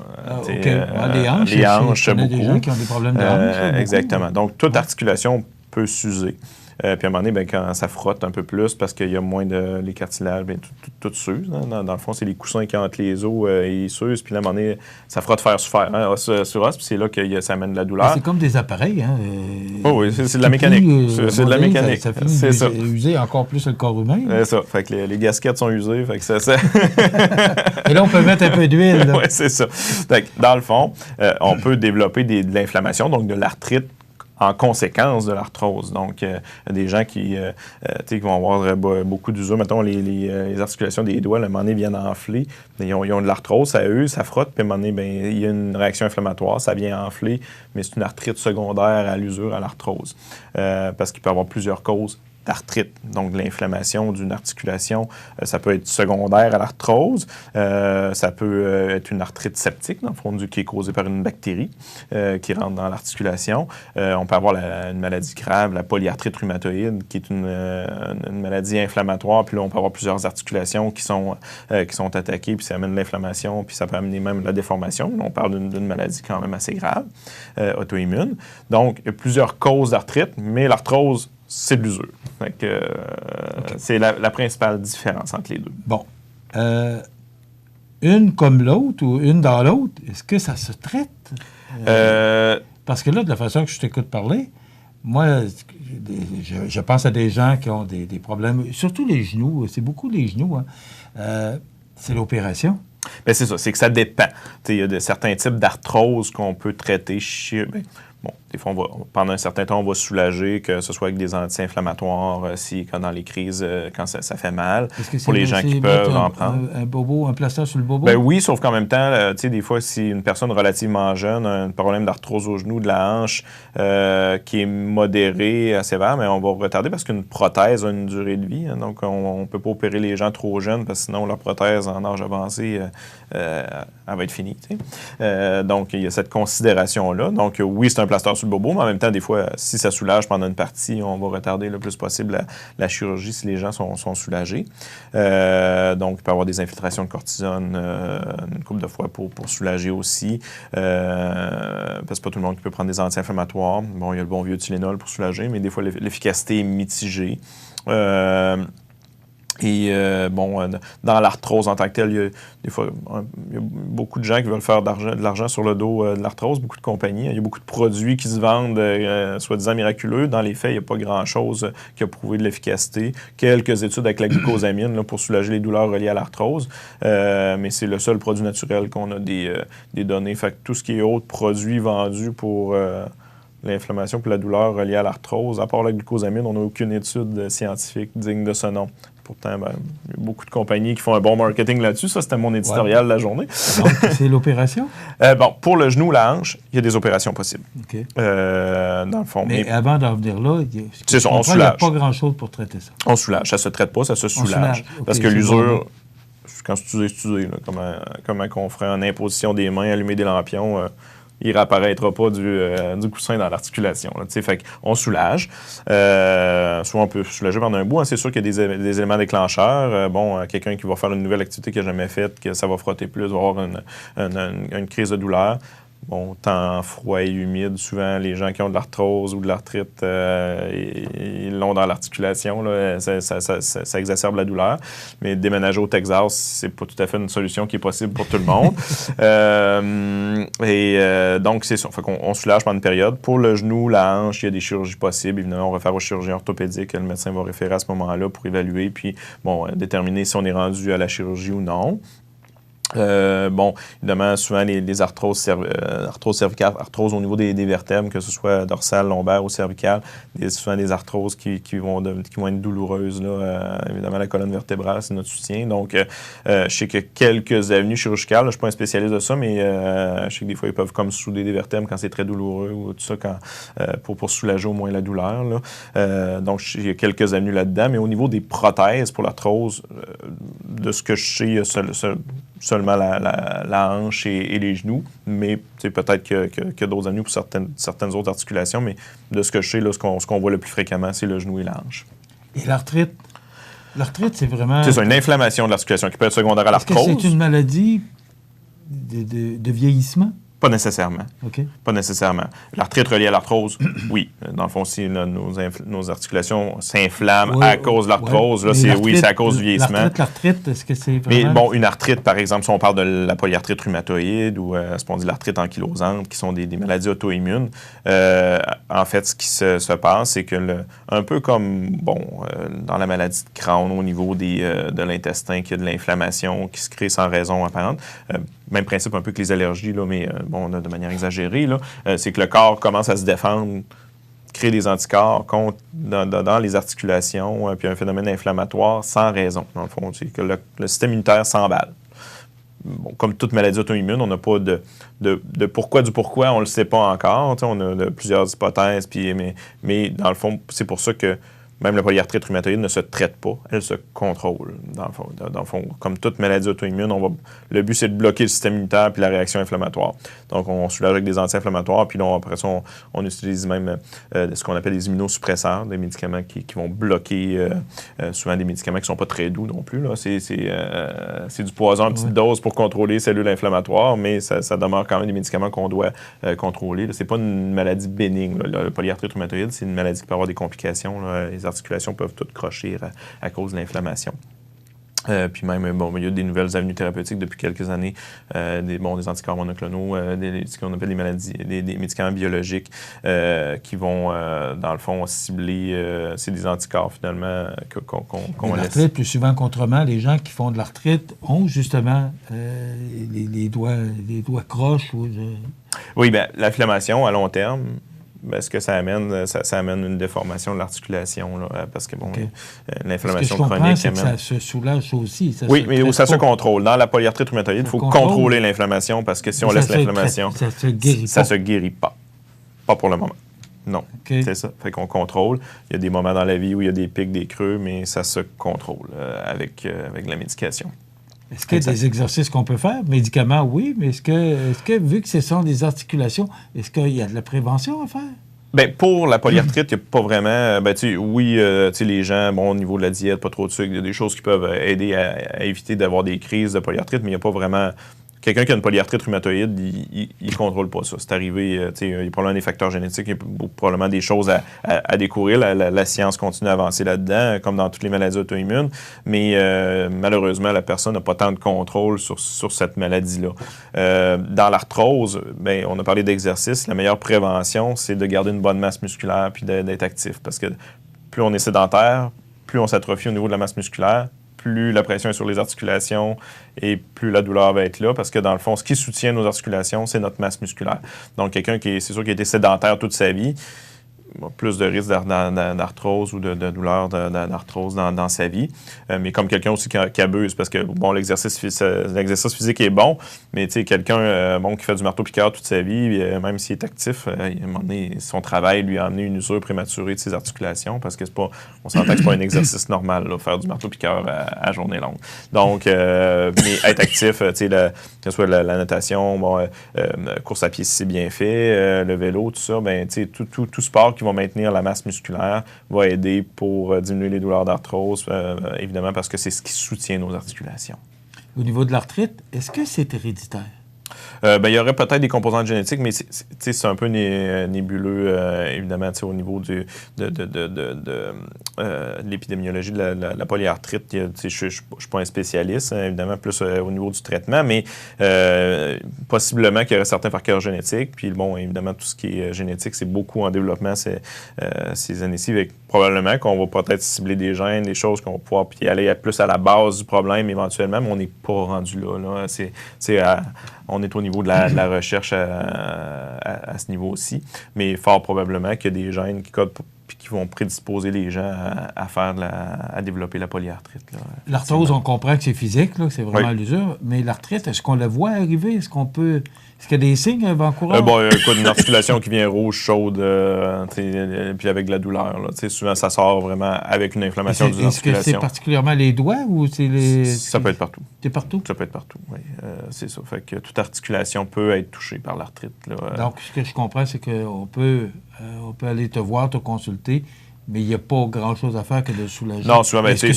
Les hanches. Les hanches, beaucoup. Il y a des gens qui ont des problèmes de hanches. Exactement. Donc, toute articulation peut s'user. Puis à un moment donné, bien, quand ça frotte un peu plus parce qu'il y a moins de... les cartilages, bien, tout s'use. Hein. Dans le fond, c'est les coussins qui entre les os, ils s'usent. Puis là, à un moment donné, ça frotte fer sur fer, hein, os sur os. Puis c'est là que ça amène de la douleur. C'est comme des appareils. Hein, oui, c'est de la mécanique. C'est de la mécanique. Ça finit d'user encore plus le corps humain. C'est ça. Fait que les gasquettes sont usées. Fait que ça... Et là, on peut mettre un peu d'huile. Oui, c'est ça. Fait que, dans le fond, on peut développer de l'inflammation, donc de l'arthrite, en conséquence de l'arthrose. Donc, il y a des gens qui vont avoir beaucoup d'usure. Mettons, les articulations des doigts, à un moment donné, viennent enfler. Ils ont de l'arthrose, ça use, ça frotte, puis à un moment donné, bien, il y a une réaction inflammatoire, ça vient enfler, mais c'est une arthrite secondaire à l'usure, à l'arthrose. Parce qu'il peut y avoir plusieurs causes d'arthrite, donc de l'inflammation d'une articulation. Ça peut être secondaire à l'arthrose, ça peut être une arthrite septique, dans le fond, qui est causée par une bactérie qui rentre dans l'articulation. On peut avoir une maladie grave, la polyarthrite rhumatoïde, qui est une maladie inflammatoire, puis là, on peut avoir plusieurs articulations qui sont attaquées, puis ça amène l'inflammation, puis ça peut amener même la déformation. On parle d'une maladie quand même assez grave, auto-immune. Donc, il y a plusieurs causes d'arthrite, mais l'arthrose, c'est de l'usure. Okay. C'est la principale différence entre les deux. Bon. Une comme l'autre ou une dans l'autre, est-ce que ça se traite? Parce que là, de la façon que je t'écoute parler, moi, je pense à des gens qui ont des problèmes, surtout les genoux, c'est beaucoup les genoux. Hein. C'est l'opération. Bien, c'est ça, c'est que ça dépend. Il y a certains types d'arthrose qu'on peut traiter chez... Bon, des fois, pendant un certain temps, on va soulager, que ce soit avec des anti-inflammatoires, quand dans les crises, quand ça fait mal, pour les gens qui peuvent en prendre. Un bobo, un plaster sur le bobo? Ben oui, sauf qu'en même temps, tu sais, des fois, si une personne relativement jeune a un problème d'arthrose au genou, de la hanche, qui est modéré, sévère, mais on va retarder parce qu'une prothèse a une durée de vie. Hein, donc, on ne peut pas opérer les gens trop jeunes parce que sinon, leur prothèse en âge avancé, elle va être finie. Donc, il y a cette considération-là. Donc, oui, c'est un plaster sur le bobo, mais en même temps, des fois, si ça soulage pendant une partie, on va retarder le plus possible la chirurgie si les gens sont soulagés. Donc, il peut y avoir des infiltrations de cortisone une couple de fois pour soulager aussi. Parce que c'est pas tout le monde qui peut prendre des anti-inflammatoires. Bon, il y a le bon vieux Tylenol pour soulager, mais des fois, l'efficacité est mitigée. Et dans l'arthrose en tant que telle, il y a des fois il y a beaucoup de gens qui veulent faire de l'argent sur le dos de l'arthrose, beaucoup de compagnies. Il y a beaucoup de produits qui se vendent soi-disant miraculeux. Dans les faits, il n'y a pas grand-chose qui a prouvé de l'efficacité. Quelques études avec la glucosamine là, pour soulager les douleurs reliées à l'arthrose, mais c'est le seul produit naturel qu'on a des données. Fait que tout ce qui est autres produits vendus pour... l'inflammation et la douleur reliée à l'arthrose, à part la glucosamine, on n'a aucune étude scientifique digne de ce nom. Pourtant, il y a beaucoup de compagnies qui font un bon marketing là-dessus. Ça, c'était mon éditorial de la journée. Donc, c'est l'opération? Pour le genou, la hanche, il y a des opérations possibles. OK. Dans le fond. Mais avant d'en venir là, on soulage. Il n'y a pas grand-chose pour traiter ça. On soulage. Ça ne se traite pas, ça se soulage. Okay, parce que l'usure, quand c'est usé, comme on ferait en imposition des mains, allumer des lampions... il ne réapparaîtra pas du coussin dans l'articulation. Fait qu'on soulage. Soit on peut soulager pendant un bout. Hein, c'est sûr qu'il y a des éléments déclencheurs. Quelqu'un qui va faire une nouvelle activité qu'il n'a jamais faite, que ça va frotter plus, va avoir une crise de douleur. Bon, temps froid et humide, souvent, les gens qui ont de l'arthrose ou de l'arthrite, ils l'ont dans l'articulation. Là, ça exacerbe la douleur. Mais déménager au Texas, c'est pas tout à fait une solution qui est possible pour tout le monde. Donc, c'est ça. Fait qu'on soulage pendant une période. Pour le genou, la hanche, il y a des chirurgies possibles. Évidemment, on va faire au chirurgien orthopédique. Le médecin va référer à ce moment-là pour évaluer puis déterminer si on est rendu à la chirurgie ou non. Évidemment, souvent, les arthroses cervicales, arthroses au niveau des vertèbres, que ce soit dorsale, lombaire ou cervicale, souvent des arthroses qui vont être douloureuses. Là. Évidemment, la colonne vertébrale, c'est notre soutien. Donc, je sais que quelques avenues chirurgicales, je ne suis pas un spécialiste de ça, mais je sais que des fois, ils peuvent comme souder des vertèbres quand c'est très douloureux ou tout ça, pour soulager au moins la douleur. Là. Donc, il y a quelques avenues là-dedans. Mais au niveau des prothèses pour l'arthrose, de ce que je sais, il y a seulement la hanche et les genoux, mais peut-être qu'il y a d'autres avenues pour certaines autres articulations, mais de ce que je sais, là, ce qu'on voit le plus fréquemment, c'est le genou et la hanche. Et l'arthrite? L'arthrite, c'est vraiment... C'est ça, une inflammation de l'articulation qui peut être secondaire à l'arthrose. Est-ce que c'est une maladie de vieillissement? Pas nécessairement. OK. Pas nécessairement. L'arthrite reliée à l'arthrose, oui. Dans le fond, si là, nos articulations s'inflamment à cause de l'arthrose, là, c'est à cause du vieillissement. L'arthrite, est-ce que c'est vraiment... Mais bon, une arthrite, par exemple, si on parle de la polyarthrite rhumatoïde ou ce qu'on dit l'arthrite ankylosante, qui sont des maladies auto-immunes, en fait, ce qui se passe, c'est que un peu comme dans la maladie de Crohn, au niveau de l'intestin, qu'il y a de l'inflammation qui se crée sans raison apparente, même principe un peu que les allergies, là, mais de manière exagérée, là, c'est que le corps commence à se défendre, créer des anticorps dans les articulations, puis un phénomène inflammatoire sans raison. Dans le fond, c'est que le système immunitaire s'emballe. Bon, comme toute maladie auto-immune, on n'a pas de pourquoi, on ne le sait pas encore. On a plusieurs hypothèses, mais dans le fond, c'est pour ça que même la polyarthrite rhumatoïde ne se traite pas, elle se contrôle. Dans le fond, comme toute maladie auto-immune, le but, c'est de bloquer le système immunitaire puis la réaction inflammatoire. Donc, on soulage avec des anti-inflammatoires, puis là, après ça, on utilise même ce qu'on appelle des immunosuppresseurs, des médicaments qui vont bloquer, souvent des médicaments qui ne sont pas très doux non plus. Là. C'est du poison en petite dose pour contrôler les cellules inflammatoires, mais ça demeure quand même des médicaments qu'on doit contrôler. Ce n'est pas une maladie bénigne. La polyarthrite rhumatoïde, c'est une maladie qui peut avoir des complications. Là. Les articulations peuvent toutes crocher à cause de l'inflammation. Puis même, il y a des nouvelles avenues thérapeutiques depuis quelques années, des anticorps monoclonaux, ce qu'on appelle des médicaments biologiques qui vont, dans le fond, cibler, c'est des anticorps finalement qu'on laisse. L'arthrite, plus souvent qu'autrement, les gens qui font de l'arthrite ont justement les doigts croches. Oui, bien, l'inflammation à long terme, ce que ça amène, ça amène une déformation de l'articulation, là, parce que l'inflammation chronique... Ce que je comprends, c'est que ça se soulage aussi. Mais ça se contrôle. Dans la polyarthrite rhumatoïde, il faut contrôler l'inflammation, parce que si on laisse l'inflammation, ça se guérit pas. Pas pour le moment. Non, c'est ça. Fait qu'on contrôle. Il y a des moments dans la vie où il y a des pics, des creux, mais ça se contrôle avec la médication. Est-ce qu'il y a des exercices qu'on peut faire? Médicaments, oui, mais est-ce que vu que ce sont des articulations, est-ce qu'il y a de la prévention à faire? Bien, pour la polyarthrite, il n'y a pas vraiment... les gens, au niveau de la diète, pas trop de sucre, il y a des choses qui peuvent aider à éviter d'avoir des crises de polyarthrite, mais il n'y a pas vraiment... Quelqu'un qui a une polyarthrite rhumatoïde, il ne contrôle pas ça. C'est arrivé, il y a probablement des facteurs génétiques, il y a probablement des choses à découvrir. La science continue à avancer là-dedans, comme dans toutes les maladies auto-immunes. Mais malheureusement, la personne n'a pas tant de contrôle sur cette maladie-là. Dans l'arthrose, on a parlé d'exercice. La meilleure prévention, c'est de garder une bonne masse musculaire puis d'être actif. Parce que plus on est sédentaire, plus on s'atrophie au niveau de la masse musculaire, plus la pression est sur les articulations et plus la douleur va être là, parce que dans le fond, ce qui soutient nos articulations, c'est notre masse musculaire. Donc, quelqu'un c'est sûr qui a été sédentaire toute sa vie, plus de risque d'arthrose ou de douleur d'arthrose dans sa vie. Mais comme quelqu'un aussi qui abuse, parce que, l'exercice physique est bon, mais quelqu'un qui fait du marteau-piqueur toute sa vie, même s'il est actif, à un moment donné, son travail lui a amené une usure prématurée de ses articulations, parce que on s'entend que c'est pas un exercice normal, là, faire du marteau-piqueur à journée longue. Donc, mais être actif, que ce soit la natation, course à pied si c'est bien fait, le vélo, tout ça, tout sport qui va maintenir la masse musculaire va aider pour diminuer les douleurs d'arthrose, évidemment, parce que c'est ce qui soutient nos articulations. Au niveau de l'arthrite, est-ce que c'est héréditaire? Il y aurait peut-être des composantes génétiques, mais c'est un peu nébuleux, évidemment, au niveau de l'épidémiologie de la polyarthrite. Je ne suis pas un spécialiste, évidemment, plus au niveau du traitement, mais possiblement qu'il y aurait certains facteurs génétiques. Puis, évidemment, tout ce qui est génétique, c'est beaucoup en développement ces années-ci. Probablement qu'on va peut-être cibler des gènes, des choses qu'on va pouvoir puis aller plus à la base du problème éventuellement, mais on n'est pas rendu là. On est au niveau de la recherche à ce niveau aussi, mais fort probablement qu'il y a des gènes qui codent puis qui vont prédisposer les gens à développer la polyarthrite. L'arthrose, on comprend que c'est physique, là, que c'est vraiment l'usure, mais l'arthrite, est-ce qu'on la voit arriver? Est-ce qu'il y a des signes avant-coureurs? Une articulation qui vient rouge, chaude, puis avec de la douleur. Là. Souvent, ça sort vraiment avec une inflammation des articulations. Est-ce que c'est particulièrement les doigts ou c'est les... Ça peut être partout. C'est partout? Ça peut être partout, oui. C'est ça. Fait que toute articulation peut être touchée par l'arthrite. Donc, ce que je comprends, c'est qu'on peut aller te voir, te consulter, Mais il n'y a pas grand-chose à faire que de soulager. Non, souvent, si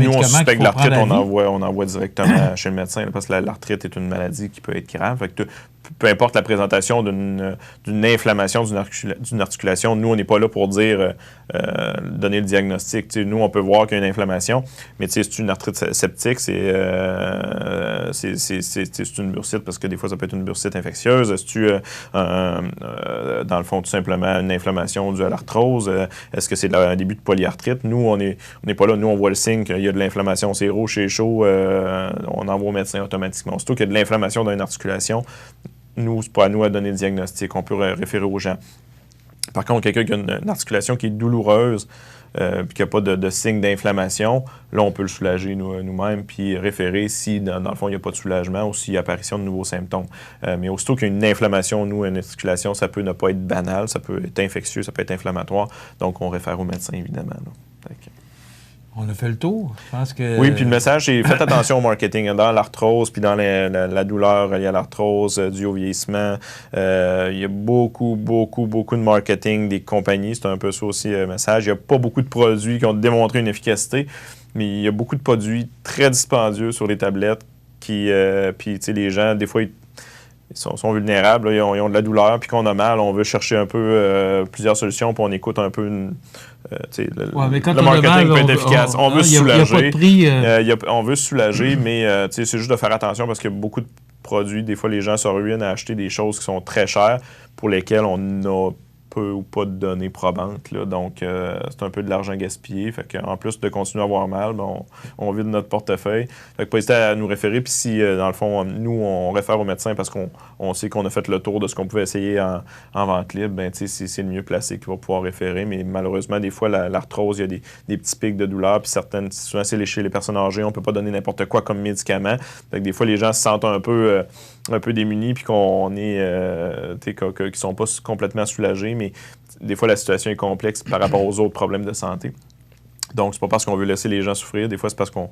nous, on suspecte l'arthrite, on envoie directement chez le médecin, là, parce que l'arthrite est une maladie qui peut être grave. Fait que peu importe la présentation d'une inflammation d'une articulation, nous, on n'est pas là pour dire, donner le diagnostic. T'sais, nous, on peut voir qu'il y a une inflammation, mais c'est une arthrite septique, c'est une bursite, parce que des fois, ça peut être une bursite infectieuse. C'est-tu, dans le fond, tout simplement une inflammation due à l'arthrose? Est-ce que c'est un début de polyarthrite? Nous, on n'est pas là. Nous, on voit le signe qu'il y a de l'inflammation. C'est rouge, c'est chaud, on envoie au médecin automatiquement. Surtout qu'il y a de l'inflammation dans une articulation, nous, c'est pas à nous à donner le diagnostic. On peut référer aux gens. Par contre, quelqu'un qui a une articulation qui est douloureuse puis qui n'a pas de signe d'inflammation, là, on peut le soulager nous-mêmes puis référer si, dans le fond, il n'y a pas de soulagement ou s'il y a apparition de nouveaux symptômes. Mais aussitôt qu'il y a une inflammation, une articulation, ça peut ne pas être banal, ça peut être infectieux, ça peut être inflammatoire. Donc, on réfère au médecin, évidemment. On a fait le tour. Je pense que... Oui, puis le message, c'est faites attention au marketing. Dans l'arthrose, puis dans la douleur reliée à l'arthrose, due au vieillissement, il y a beaucoup de marketing des compagnies. C'est un peu ça aussi le message. Il n'y a pas beaucoup de produits qui ont démontré une efficacité, mais il y a beaucoup de produits très dispendieux sur les tablettes qui, puis, tu sais, les gens, des fois, ils sont vulnérables, là, ils ont de la douleur, puis qu'on a mal, on veut chercher un peu plusieurs solutions, puis on écoute un peu le marketing peut être efficace. On veut se soulager. On veut se soulager, mais c'est juste de faire attention parce qu'il y a beaucoup de produits. Des fois, les gens se ruinent à acheter des choses qui sont très chères pour lesquelles on n'a peu ou pas de données probantes. Là. Donc, c'est un peu de l'argent gaspillé. Fait qu'en plus de continuer à avoir mal, on vide notre portefeuille. Fait que pas hésiter à nous référer. Puis si, dans le fond, nous, on réfère au médecin parce qu'on sait qu'on a fait le tour de ce qu'on pouvait essayer en vente libre, ben, c'est le mieux placé qui va pouvoir référer. Mais malheureusement, des fois, l'arthrose, il y a des petits pics de douleur. Puis souvent, c'est chez les personnes âgées. On ne peut pas donner n'importe quoi comme médicament. Fait que des fois, les gens se sentent un peu démunis puis qu'on est qu'ils sont pas complètement soulagés, mais des fois la situation est complexe par rapport aux autres problèmes de santé. Donc, c'est pas parce qu'on veut laisser les gens souffrir. Des fois, c'est parce qu'on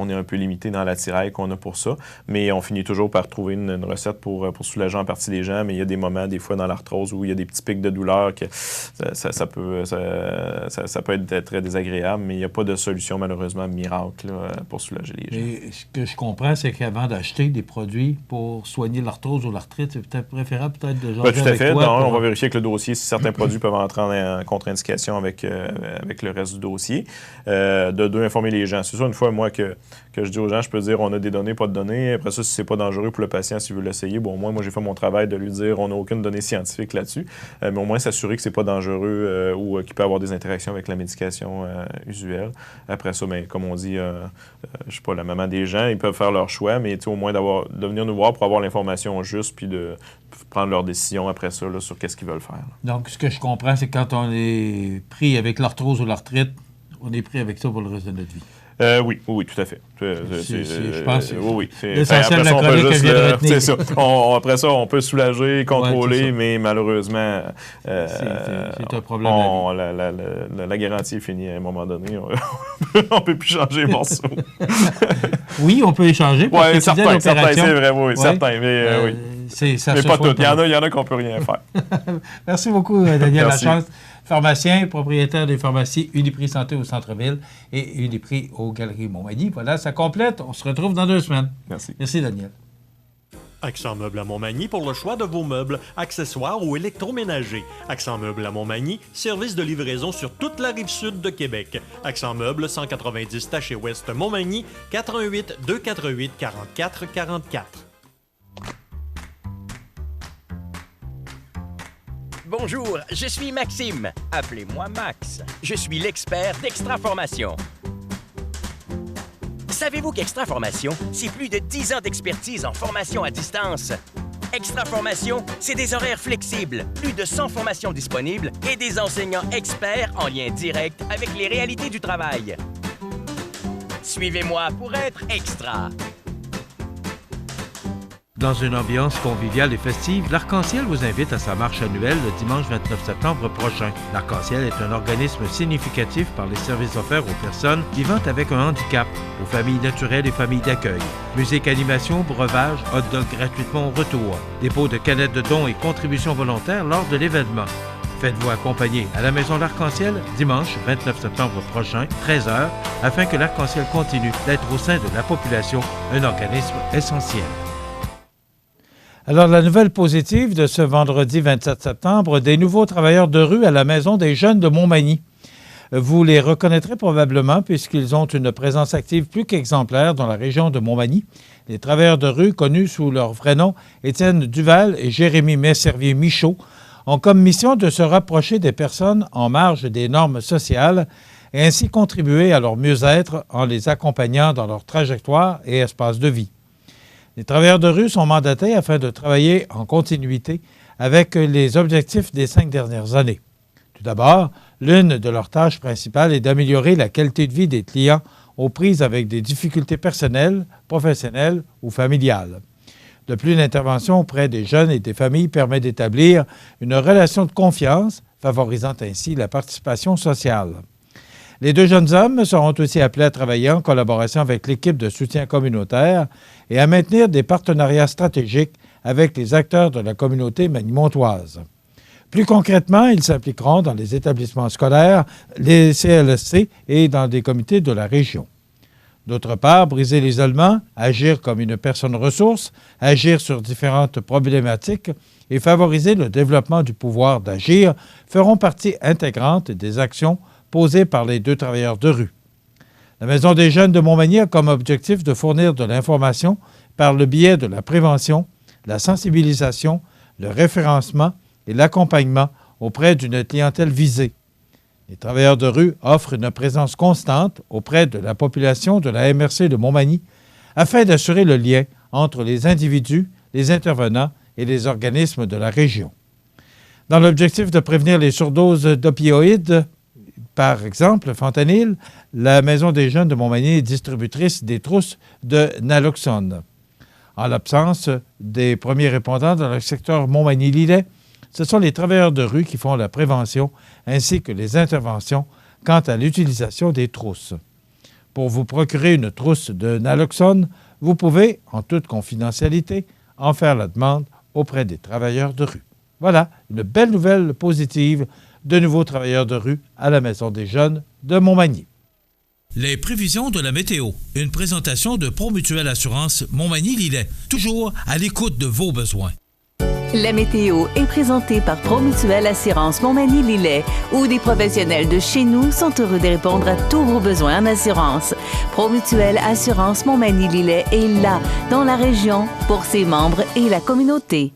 est un peu limité dans l'attirail qu'on a pour ça. Mais on finit toujours par trouver une recette pour soulager en partie les gens. Mais il y a des moments, des fois, dans l'arthrose où il y a des petits pics de douleur que ça peut être très désagréable. Mais il n'y a pas de solution, malheureusement, miracle là, pour soulager les gens. Et ce que je comprends, c'est qu'avant d'acheter des produits pour soigner l'arthrose ou l'arthrite, c'est peut-être préférable de jaser tout à fait. Toi On va vérifier avec le dossier si certains produits peuvent entrer en contre-indication avec le reste du dossier. De deux, informer les gens. C'est ça, une fois, moi, que je dis aux gens, je peux dire, on a des données, pas de données. Après ça, si c'est pas dangereux pour le patient, s'il veut l'essayer, bon, moi, j'ai fait mon travail de lui dire, on n'a aucune donnée scientifique là-dessus. Mais au moins, s'assurer que c'est pas dangereux ou qu'il peut avoir des interactions avec la médication usuelle. Après ça, ben, comme on dit, je sais pas, la maman des gens, ils peuvent faire leur choix, mais au moins de venir nous voir pour avoir l'information juste, puis de prendre leur décision après ça là, sur qu'est-ce qu'ils veulent faire. Là. Donc, ce que je comprends, c'est que quand on est pris avec l'arthrose ou l'arthrite, on est pris avec ça pour le reste de notre vie. Oui, tout à fait. Je pense que oui. L'essentiel de la chronique qu'elle vient de retenir. C'est ça. Après ça, on peut soulager, contrôler, mais malheureusement, c'est un problème. La garantie est finie à un moment donné. On ne peut plus changer les morceaux. Oui, on peut échanger. Oui, certains, c'est vrai, oui, certains. Mais oui. Mais pas tous. Il y en a qu'on ne peut rien faire. Merci beaucoup, Daniel Lachance. Pharmacien, propriétaire des pharmacies Uniprix Santé au centre-ville et Uniprix aux Galeries Montmagny. Voilà, ça complète. On se retrouve dans 2 semaines. Merci. Merci, Daniel. Accent Meubles à Montmagny pour le choix de vos meubles, accessoires ou électroménagers. Accent Meubles à Montmagny, service de livraison sur toute la rive sud de Québec. Accent Meubles, 190 Taché Ouest Montmagny, 88 248 44 44. Bonjour, je suis Maxime. Appelez-moi Max. Je suis l'expert d'Extra Formation. Savez-vous qu'Extra Formation, c'est plus de 10 ans d'expertise en formation à distance? Extra Formation, c'est des horaires flexibles, plus de 100 formations disponibles et des enseignants experts en lien direct avec les réalités du travail. Suivez-moi pour être extra. Dans une ambiance conviviale et festive, l'Arc-en-Ciel vous invite à sa marche annuelle le dimanche 29 septembre prochain. L'Arc-en-Ciel est un organisme significatif par les services offerts aux personnes vivant avec un handicap, aux familles naturelles et familles d'accueil. Musique, animation, breuvage, hot dog gratuitement au retour. Dépôt de canettes de dons et contributions volontaires lors de l'événement. Faites-vous accompagner à la Maison L'Arc-en-Ciel dimanche 29 septembre prochain, 13h, afin que l'Arc-en-Ciel continue d'être au sein de la population un organisme essentiel. Alors, la nouvelle positive de ce vendredi 27 septembre, des nouveaux travailleurs de rue à la Maison des jeunes de Montmagny. Vous les reconnaîtrez probablement puisqu'ils ont une présence active plus qu'exemplaire dans la région de Montmagny. Les travailleurs de rue, connus sous leur vrai nom, Étienne Duval et Jérémy Messervier-Michaud, ont comme mission de se rapprocher des personnes en marge des normes sociales et ainsi contribuer à leur mieux-être en les accompagnant dans leur trajectoire et espace de vie. Les travailleurs de rue sont mandatés afin de travailler en continuité avec les objectifs des 5 dernières années. Tout d'abord, l'une de leurs tâches principales est d'améliorer la qualité de vie des clients aux prises avec des difficultés personnelles, professionnelles ou familiales. De plus, l'intervention auprès des jeunes et des familles permet d'établir une relation de confiance, favorisant ainsi la participation sociale. Les 2 jeunes hommes seront aussi appelés à travailler en collaboration avec l'équipe de soutien communautaire et à maintenir des partenariats stratégiques avec les acteurs de la communauté magny-montoise. Plus concrètement, ils s'impliqueront dans les établissements scolaires, les CLSC et dans des comités de la région. D'autre part, briser l'isolement, agir comme une personne ressource, agir sur différentes problématiques et favoriser le développement du pouvoir d'agir feront partie intégrante des actions posées par les 2 travailleurs de rue. La Maison des jeunes de Montmagny a comme objectif de fournir de l'information par le biais de la prévention, la sensibilisation, le référencement et l'accompagnement auprès d'une clientèle visée. Les travailleurs de rue offrent une présence constante auprès de la population de la MRC de Montmagny afin d'assurer le lien entre les individus, les intervenants et les organismes de la région. Dans l'objectif de prévenir les surdoses d'opioïdes, par exemple, fentanyl, la Maison des jeunes de Montmagny est distributrice des trousses de naloxone. En l'absence des premiers répondants dans le secteur Montmagny-Lillet, ce sont les travailleurs de rue qui font la prévention ainsi que les interventions quant à l'utilisation des trousses. Pour vous procurer une trousse de naloxone, vous pouvez, en toute confidentialité, en faire la demande auprès des travailleurs de rue. Voilà, une belle nouvelle positive de nouveaux travailleurs de rue à la Maison des jeunes de Montmagny. Les prévisions de la météo. Une présentation de Promutuelle Assurance Montmagny-Lillet. Toujours à l'écoute de vos besoins. La météo est présentée par Promutuelle Assurance Montmagny-Lillet, où des professionnels de chez nous sont heureux de répondre à tous vos besoins en assurance. Promutuelle Assurance Montmagny-Lillet est là, dans la région, pour ses membres et la communauté.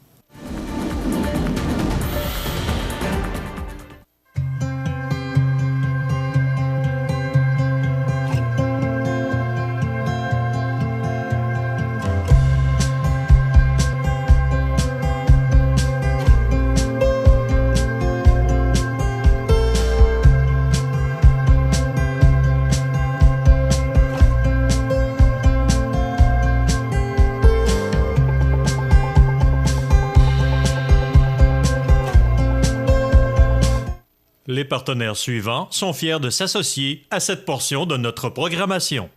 Les partenaires suivants sont fiers de s'associer à cette portion de notre programmation.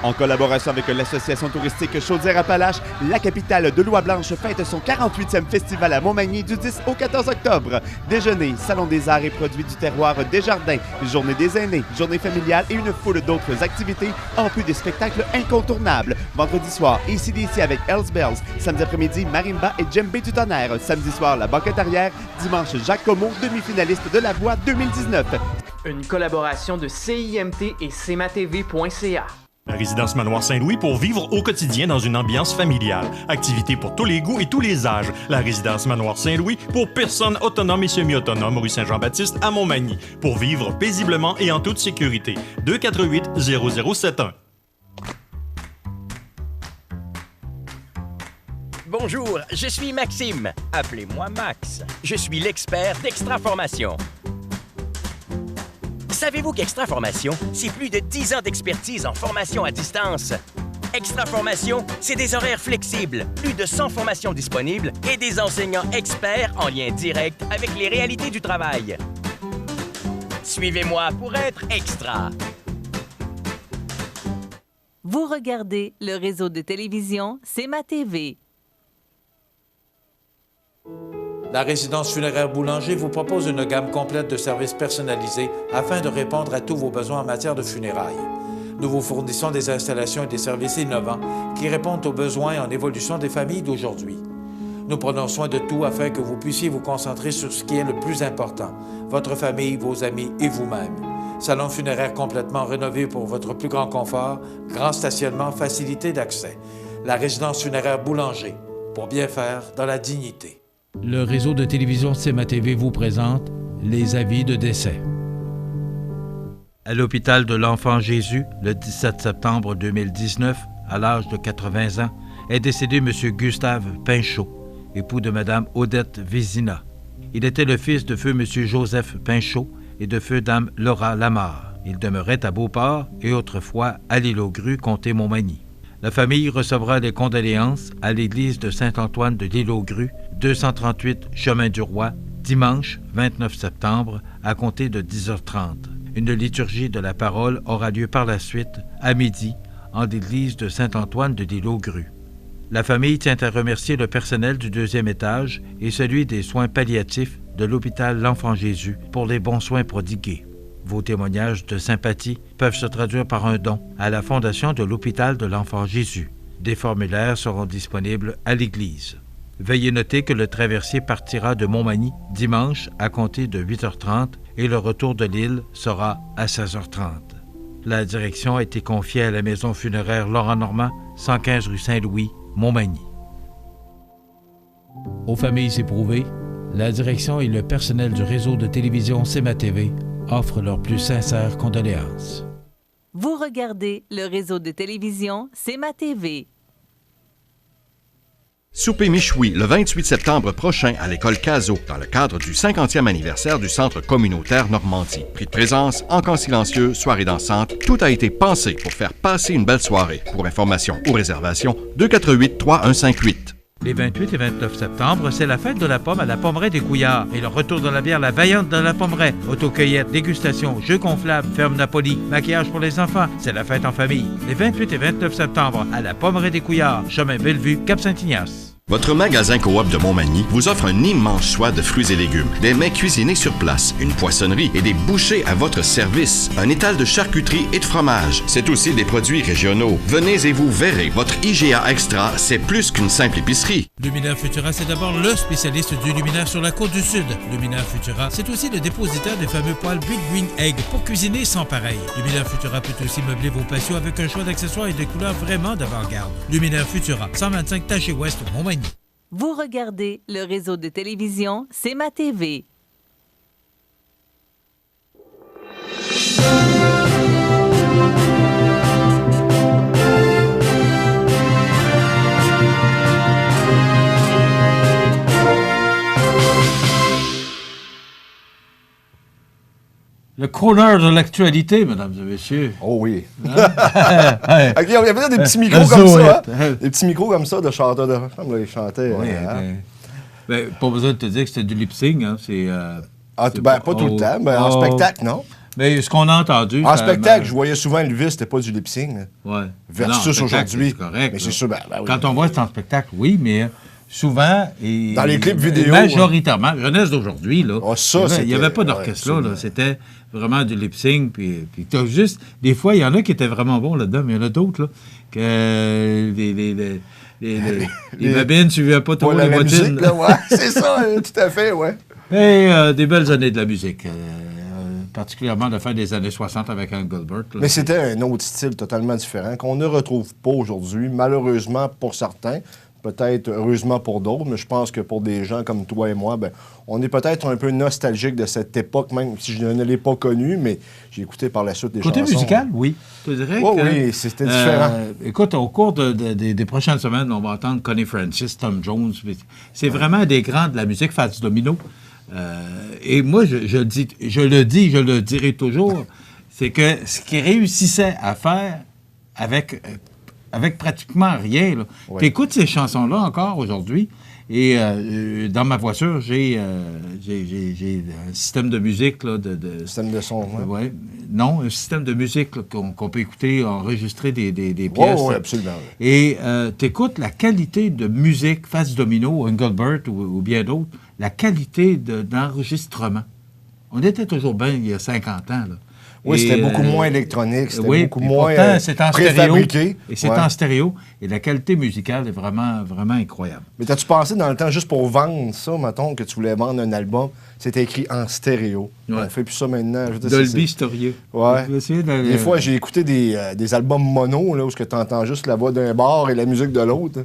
En collaboration avec l'Association touristique Chaudière-Appalaches, la capitale de l'Oie-Blanche fête son 48e festival à Montmagny du 10 au 14 octobre. Déjeuner, salon des arts et produits du terroir Desjardins, journée des aînés, journée familiale et une foule d'autres activités, en plus des spectacles incontournables. Vendredi soir, AC/DC avec Hells Bells. Samedi après-midi, Marimba et Djembé du tonnerre. Samedi soir, la banquette arrière. Dimanche, Jacques Comeau, demi-finaliste de La Voix 2019. Une collaboration de CIMT et CMATV.ca. La résidence Manoir Saint-Louis pour vivre au quotidien dans une ambiance familiale. Activités pour tous les goûts et tous les âges. La résidence Manoir Saint-Louis pour personnes autonomes et semi-autonomes, rue Saint-Jean-Baptiste à Montmagny. Pour vivre paisiblement et en toute sécurité. 248-0071. Bonjour, je suis Maxime. Appelez-moi Max. Je suis l'expert d'Extra Formation. Savez-vous qu'Extra Formation, c'est plus de 10 ans d'expertise en formation à distance? Extra Formation, c'est des horaires flexibles, plus de 100 formations disponibles et des enseignants experts en lien direct avec les réalités du travail. Suivez-moi pour être extra. Vous regardez le réseau de télévision CMA TV. La résidence funéraire Boulanger vous propose une gamme complète de services personnalisés afin de répondre à tous vos besoins en matière de funérailles. Nous vous fournissons des installations et des services innovants qui répondent aux besoins en évolution des familles d'aujourd'hui. Nous prenons soin de tout afin que vous puissiez vous concentrer sur ce qui est le plus important, votre famille, vos amis et vous-même. Salon funéraire complètement rénové pour votre plus grand confort, grand stationnement, facilité d'accès. La résidence funéraire Boulanger, pour bien faire dans la dignité. Le réseau de télévision CMA-TV vous présente les avis de décès. À l'hôpital de l'Enfant Jésus, le 17 septembre 2019, à l'âge de 80 ans, est décédé M. Gustave Pinchot, époux de Mme Odette Vézina. Il était le fils de feu M. Joseph Pinchot et de feu Dame Laura Lamarre. Il demeurait à Beauport et autrefois à l'Île-aux-Grues, comté Montmagny. La famille recevra les condoléances à l'église de Saint-Antoine de l'Île-aux-Grues, 238 Chemin du Roi, dimanche 29 septembre, à compter de 10h30. Une liturgie de la parole aura lieu par la suite, à midi, en l'église de Saint-Antoine de l'Île-aux-Grues. La famille tient à remercier le personnel du 2e étage et celui des soins palliatifs de l'hôpital L'Enfant Jésus pour les bons soins prodigués. Vos témoignages de sympathie peuvent se traduire par un don à la Fondation de l'hôpital de l'Enfant Jésus. Des formulaires seront disponibles à l'église. Veuillez noter que le traversier partira de Montmagny dimanche à compter de 8h30 et le retour de l'île sera à 16h30. La direction a été confiée à la maison funéraire Laurent Normand, 115 rue Saint-Louis, Montmagny. Aux familles éprouvées, la direction et le personnel du réseau de télévision CMA-TV offrent leurs plus sincères condoléances. Vous regardez le réseau de télévision CMA-TV. Souper Michoui, le 28 septembre prochain à l'école Cazot, dans le cadre du 50e anniversaire du Centre communautaire Normandie. Prix de présence, encans silencieux, soirée dansante, tout a été pensé pour faire passer une belle soirée. Pour information ou réservation, 248-3158. Les 28 et 29 septembre, c'est la fête de la pomme à la Pommeraie des Couillards et le retour de la bière La Vaillante de la Pommeraie. Autocueillette, dégustation, jeux gonflables, ferme Napoli, maquillage pour les enfants. C'est la fête en famille. Les 28 et 29 septembre, à la Pommeraie des Couillards, chemin Bellevue, Cap-Saint-Ignace. Votre magasin Coop de Montmagny vous offre un immense choix de fruits et légumes, des mets cuisinés sur place, une poissonnerie et des bouchers à votre service, un étal de charcuterie et de fromage. C'est aussi des produits régionaux. Venez et vous verrez, votre IGA Extra, c'est plus qu'une simple épicerie. Luminaire Futura, c'est d'abord le spécialiste du luminaire sur la côte du Sud. Luminaire Futura, c'est aussi le dépositaire des fameux poêles Big Green Egg pour cuisiner sans pareil. Luminaire Futura peut aussi meubler vos patios avec un choix d'accessoires et de couleurs vraiment d'avant-garde. Luminaire Futura, 125 Taché Ouest, Montmagny. Vous regardez le réseau de télévision CMA-TV. Le crooner de l'actualité, mesdames et messieurs. Oh oui. Hein? Okay, il y avait des petits micros comme ça. Hein? Des petits micros comme ça de chanteurs de femmes. Ils chantaient. Oui, ben, pas besoin de te dire que c'était du lip-sync. Hein? Pas tout le temps, mais en spectacle, non? Mais ce qu'on a entendu... En spectacle, je voyais souvent Elvis, c'était pas du lip-sync. Oui. Versus aujourd'hui. C'est correct. Mais c'est sûr, oui. Quand on voit c'est en spectacle, oui, mais... Souvent, dans les clips vidéo, majoritairement, jeunesse d'aujourd'hui, là, il n'y avait pas d'orchestre là, c'était vraiment du lip-sync. Puis t'as juste, des fois, il y en a qui étaient vraiment bons là-dedans, mais il y en a d'autres là, que les babines ne suivaient pas trop les bottines. C'est ça, tout à fait, ouais. Et des belles années de la musique. Particulièrement de fin des années 60 avec Anne Goldberg. Là. Mais c'était un autre style totalement différent qu'on ne retrouve pas aujourd'hui, malheureusement pour certains. Peut-être heureusement pour d'autres, mais je pense que pour des gens comme toi et moi, on est peut-être un peu nostalgique de cette époque, même si je ne l'ai pas connue, mais j'ai écouté par la suite des chansons. Côté musical, oui. Je te dirais oui, c'était différent. Écoute, au cours des prochaines semaines, on va entendre Connie Francis, Tom Jones. C'est vraiment des grands de la musique, Fats Domino. Et moi, je le dirai toujours, c'est que ce qu'ils réussissaient à faire avec avec pratiquement rien. Ouais. Tu écoutes ces chansons-là encore aujourd'hui. Et dans ma voiture, j'ai un système de musique. Là, système de son, ouais. Non, un système de musique là, qu'on peut écouter, enregistrer des pièces. Oui, absolument. Et tu écoutes la qualité de musique, Fats Domino, Engelbert ou bien d'autres, la qualité d'enregistrement. On était toujours bien il y a 50 ans. Là. Oui, c'était beaucoup moins électronique, c'était beaucoup moins c'est en préfabriqué. Et c'est en stéréo. Et la qualité musicale est vraiment, vraiment incroyable. Mais t'as-tu pensé dans le temps, juste pour vendre ça, mettons, que tu voulais vendre un album, c'était écrit en stéréo. Ouais. On fait plus ça maintenant. Dolby Stereo. Ouais. Des fois, j'ai écouté des albums mono, là, où tu entends juste la voix d'un bar et la musique de l'autre.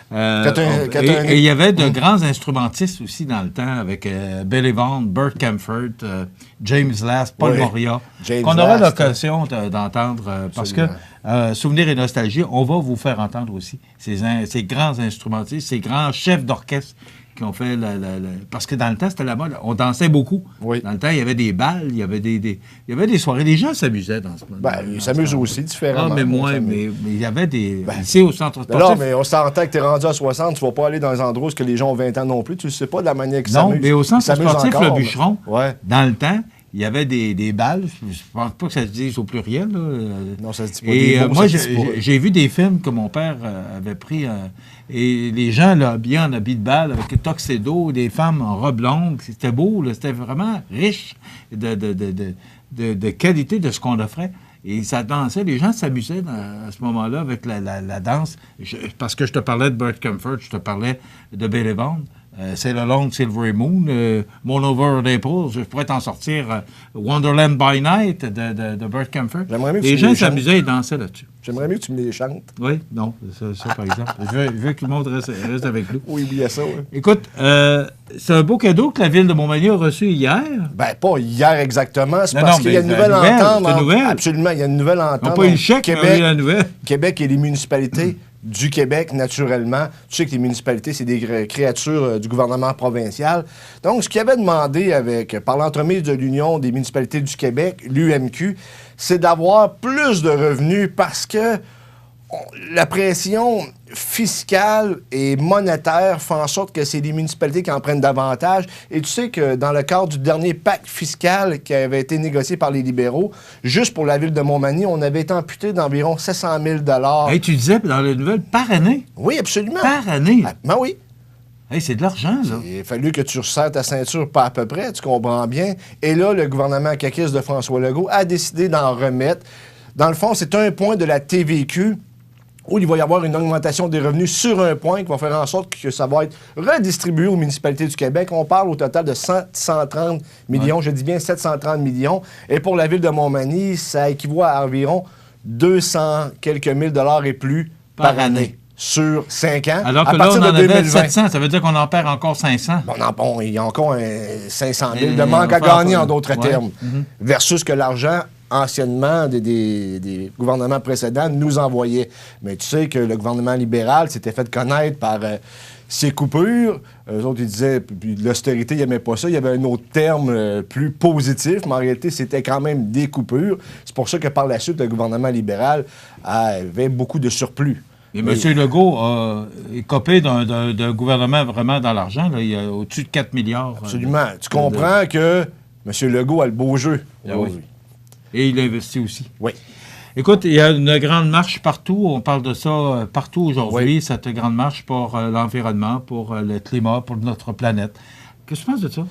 Et il y avait de grands instrumentistes aussi dans le temps, avec Bill Evans, Bert Camford, James Last, Paul Moria, qu'on aura l'occasion d'entendre, parce que Souvenirs et Nostalgie, on va vous faire entendre aussi ces grands instrumentistes, ces grands chefs d'orchestre qui ont fait parce que dans le temps, c'était la mode. On dansait beaucoup. Oui. Dans le temps, il y avait des balles, il y avait des soirées. Les gens s'amusaient dans ce moment. Ils s'amusent aussi différemment. Ah, mais moins, mais il y avait des... ici, au centre sportif... Non, mais on s'entend que tu es rendu à 60, tu ne vas pas aller dans un endroit où les gens ont 20 ans non plus. Tu ne sais pas de la manière qu'ils s'amusent. Non, mais au centre sportif, encore, le Bûcheron, dans le temps, il y avait des balles. Je ne pense pas que ça se dise au pluriel. Là. Non, ça se dit pas. Et moi, j'ai vu des films que mon père avait pris... et les gens là, habillés en habit de balle, avec le tuxedo, des femmes en robe longue. C'était beau. C'était vraiment riche de qualité de ce qu'on offrait. Et ça dansait. Les gens s'amusaient à ce moment-là avec la danse. Parce que je te parlais de Bert Comfort, je te parlais de Bill Evans. C'est le Long Silvery Moon, Moon Over Naples, je pourrais t'en sortir Wonderland by Night de Bert Comfort. Les gens s'amusaient et dansaient là-dessus. J'aimerais mieux que tu me les chantes. Oui, non, ça par exemple. Je veux que le monde reste avec nous. Oui, bien ça, oui. Écoute, c'est un beau cadeau que la Ville de Montmagny a reçu hier. Ben, pas hier exactement, c'est parce qu'il y a une nouvelle entente. Absolument, il y a une nouvelle entente. On n'a pas eu le chèque, mais il y a la nouvelle. Québec et les municipalités du Québec, naturellement. Tu sais que les municipalités, c'est des créatures du gouvernement provincial. Donc, ce qu'il avait demandé par l'entremise de l'Union des municipalités du Québec, l'UMQ, c'est d'avoir plus de revenus parce que la pression fiscale et monétaire fait en sorte que c'est les municipalités qui en prennent davantage. Et tu sais que dans le cadre du dernier pacte fiscal qui avait été négocié par les libéraux, juste pour la ville de Montmagny, on avait été amputé d'environ 700 000 $. Hey, tu disais dans les nouvelles, par année? Oui, absolument. Par année? Ben oui. Hey, c'est de l'argent, là. Il a fallu que tu resserres ta ceinture pas à peu près, tu comprends bien. Et là, le gouvernement caquiste de François Legault a décidé d'en remettre. Dans le fond, c'est un point de la TVQ où il va y avoir une augmentation des revenus sur un point qui va faire en sorte que ça va être redistribué aux municipalités du Québec. On parle au total de 730 millions, je dis bien 730 millions. Et pour la ville de Montmagny, ça équivaut à environ 200 quelques mille $ et plus par année. Sur 5 ans. Alors que là, on en avait 700, ça veut dire qu'on en perd encore 500. Bon, il y a encore 500 000 de manque à gagner, en d'autres termes, versus que l'argent anciennement des gouvernements précédents nous envoyaient. Mais tu sais que le gouvernement libéral s'était fait connaître par ses coupures. Eux autres, ils disaient, puis l'austérité, ils n'aimaient pas ça. Il y avait un autre terme plus positif, mais en réalité, c'était quand même des coupures. C'est pour ça que par la suite, le gouvernement libéral avait beaucoup de surplus. Et M. Legault est copé d'un gouvernement vraiment dans l'argent. Il y a au-dessus de 4 milliards. Absolument. Tu comprends que M. Legault a le beau jeu. Oui. Et il investit aussi. Oui. Écoute, il y a une grande marche partout. On parle de ça partout aujourd'hui, cette grande marche pour l'environnement, pour le climat, pour notre planète. Qu'est-ce que tu penses de ça?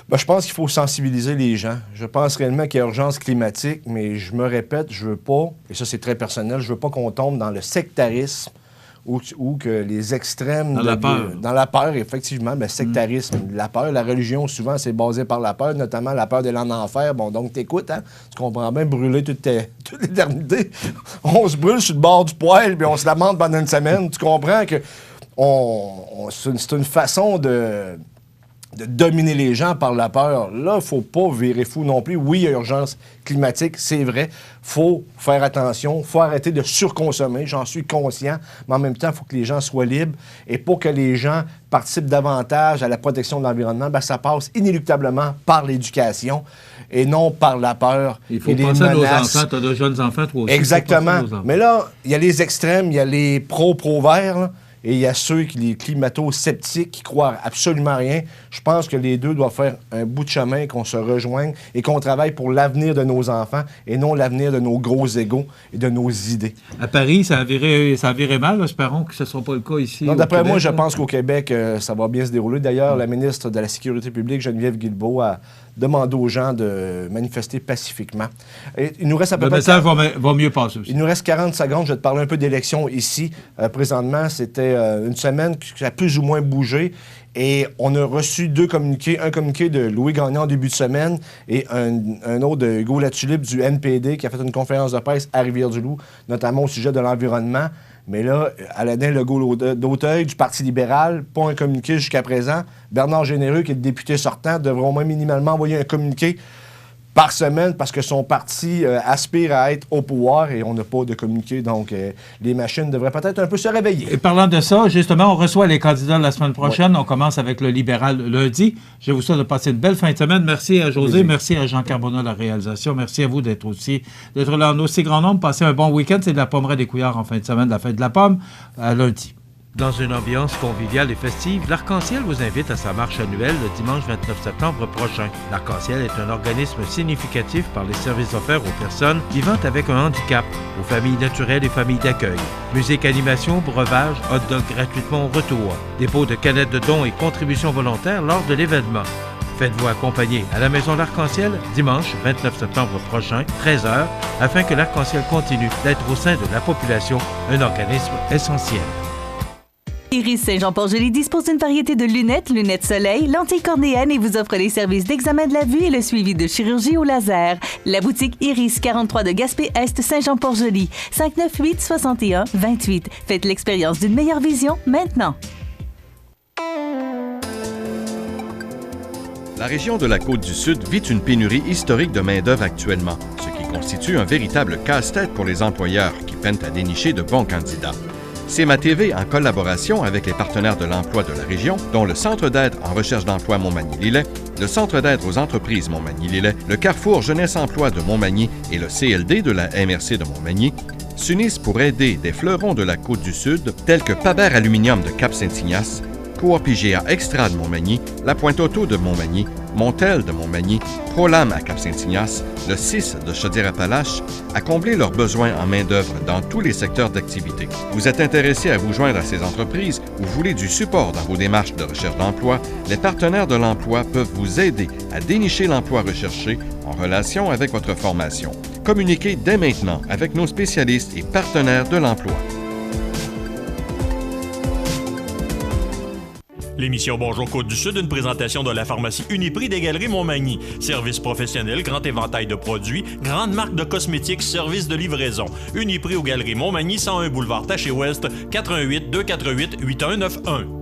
Ben, je pense qu'il faut sensibiliser les gens. Je pense réellement qu'il y a urgence climatique, mais je me répète, je veux pas, et ça c'est très personnel, je veux pas qu'on tombe dans le sectarisme ou que les extrêmes... Dans la peur. Dans la peur, effectivement. Ben, sectarisme, la peur. La religion, souvent, c'est basé par la peur, notamment la peur de l'en enfer. Bon, donc, t'écoutes, hein? Tu comprends bien, brûler toute l'éternité. On se brûle sur le bord du poêle, puis on se lamente pendant une semaine. Tu comprends que c'est une façon de dominer les gens par la peur. Là, il ne faut pas virer fou non plus. Oui, il y a urgence climatique, c'est vrai. Il faut faire attention. Il faut arrêter de surconsommer. J'en suis conscient. Mais en même temps, il faut que les gens soient libres. Et pour que les gens participent davantage à la protection de l'environnement, ben, ça passe inéluctablement par l'éducation. et non par la peur. Il faut et les penser à nos menaces. enfants. Tu as de jeunes enfants, toi aussi. Exactement. Mais là, il y a les extrêmes, il y a les pro-verts, là, et il y a ceux qui, les climato-sceptiques, qui croient absolument rien. Je pense que les deux doivent faire un bout de chemin, qu'on se rejoigne et qu'on travaille pour l'avenir de nos enfants et non l'avenir de nos gros égos et de nos idées. À Paris, ça a viré mal. Espérons que ce ne sera pas le cas ici. Non, d'après moi, je là. pense qu'au Québec, ça va bien se dérouler. D'ailleurs, la ministre de la Sécurité publique, Geneviève Guilbeault, a demandé aux gens de manifester pacifiquement. Et il nous reste à peu Le près... message va mieux passer aussi. Il nous reste 40 secondes. Je vais te parler un peu d'élections ici. Présentement, c'était une semaine qui a plus ou moins bougé. Et on a reçu deux communiqués. Un communiqué de Louis Gagnon en début de semaine et un autre de Hugo Latulippe du NPD qui a fait une conférence de presse à Rivière-du-Loup, notamment au sujet de l'environnement. Mais là, Aladin Legault-D'Auteuil du Parti libéral, pas un communiqué jusqu'à présent. Bernard Généreux, qui est le député sortant, devrait au moins minimalement envoyer un communiqué par semaine parce que son parti aspire à être au pouvoir et on n'a pas de communiqué. Donc, les machines devraient peut-être un peu se réveiller. Et parlant de ça, justement, on reçoit les candidats la semaine prochaine. Ouais. On commence avec le libéral lundi. Je vous souhaite de passer une belle fin de semaine. Merci à José, merci à Jean Carbonneau de la réalisation. Merci à vous d'être là en aussi grand nombre. Passez un bon week-end. C'est de la pommerie des Couillards en fin de semaine, la fête de la pomme, à lundi. Dans une ambiance conviviale et festive, l'Arc-en-Ciel vous invite à sa marche annuelle le dimanche 29 septembre prochain. L'Arc-en-Ciel est un organisme significatif par les services offerts aux personnes vivant avec un handicap, aux familles naturelles et familles d'accueil. Musique, animation, breuvage, hot dog gratuitement au retour, dépôt de canettes de dons et contributions volontaires lors de l'événement. Faites-vous accompagner à la Maison L'Arc-en-Ciel dimanche 29 septembre prochain, 13h, afin que l'Arc-en-Ciel continue d'être au sein de la population un organisme essentiel. Iris Saint-Jean-Port-Joli dispose d'une variété de lunettes soleil, lentilles cornéennes et vous offre les services d'examen de la vue et le suivi de chirurgie au laser. La boutique Iris 43 de Gaspé-Est Saint-Jean-Port-Joli, 598-61-28. Faites l'expérience d'une meilleure vision maintenant. La région de la Côte-du-Sud vit une pénurie historique de main-d'œuvre actuellement, ce qui constitue un véritable casse-tête pour les employeurs qui peinent à dénicher de bons candidats. CMA-TV, en collaboration avec les partenaires de l'emploi de la région, dont le Centre d'aide en recherche d'emploi Montmagny-Lillet, le Centre d'aide aux entreprises Montmagny-Lillet, le Carrefour Jeunesse-Emploi de Montmagny et le CLD de la MRC de Montmagny, s'unissent pour aider des fleurons de la Côte-du-Sud, tels que Paber Aluminium de Cap-Saint-Ignace, Coop IGA Extra de Montmagny, La Pointe Auto de Montmagny, Montel de Montmagny, Prolam à Cap-Saint-Ignace, le CIS de Chaudière-Appalaches, à combler leurs besoins en main-d'œuvre dans tous les secteurs d'activité. Vous êtes intéressé à vous joindre à ces entreprises ou voulez du support dans vos démarches de recherche d'emploi, les partenaires de l'emploi peuvent vous aider à dénicher l'emploi recherché en relation avec votre formation. Communiquez dès maintenant avec nos spécialistes et partenaires de l'emploi. L'émission Bonjour Côte-du-Sud, une présentation de la pharmacie Uniprix des Galeries Montmagny. Service professionnel, grand éventail de produits, grande marque de cosmétiques, service de livraison. Uniprix aux Galeries Montmagny, 101 boulevard Taché-Ouest, 88 248 8191.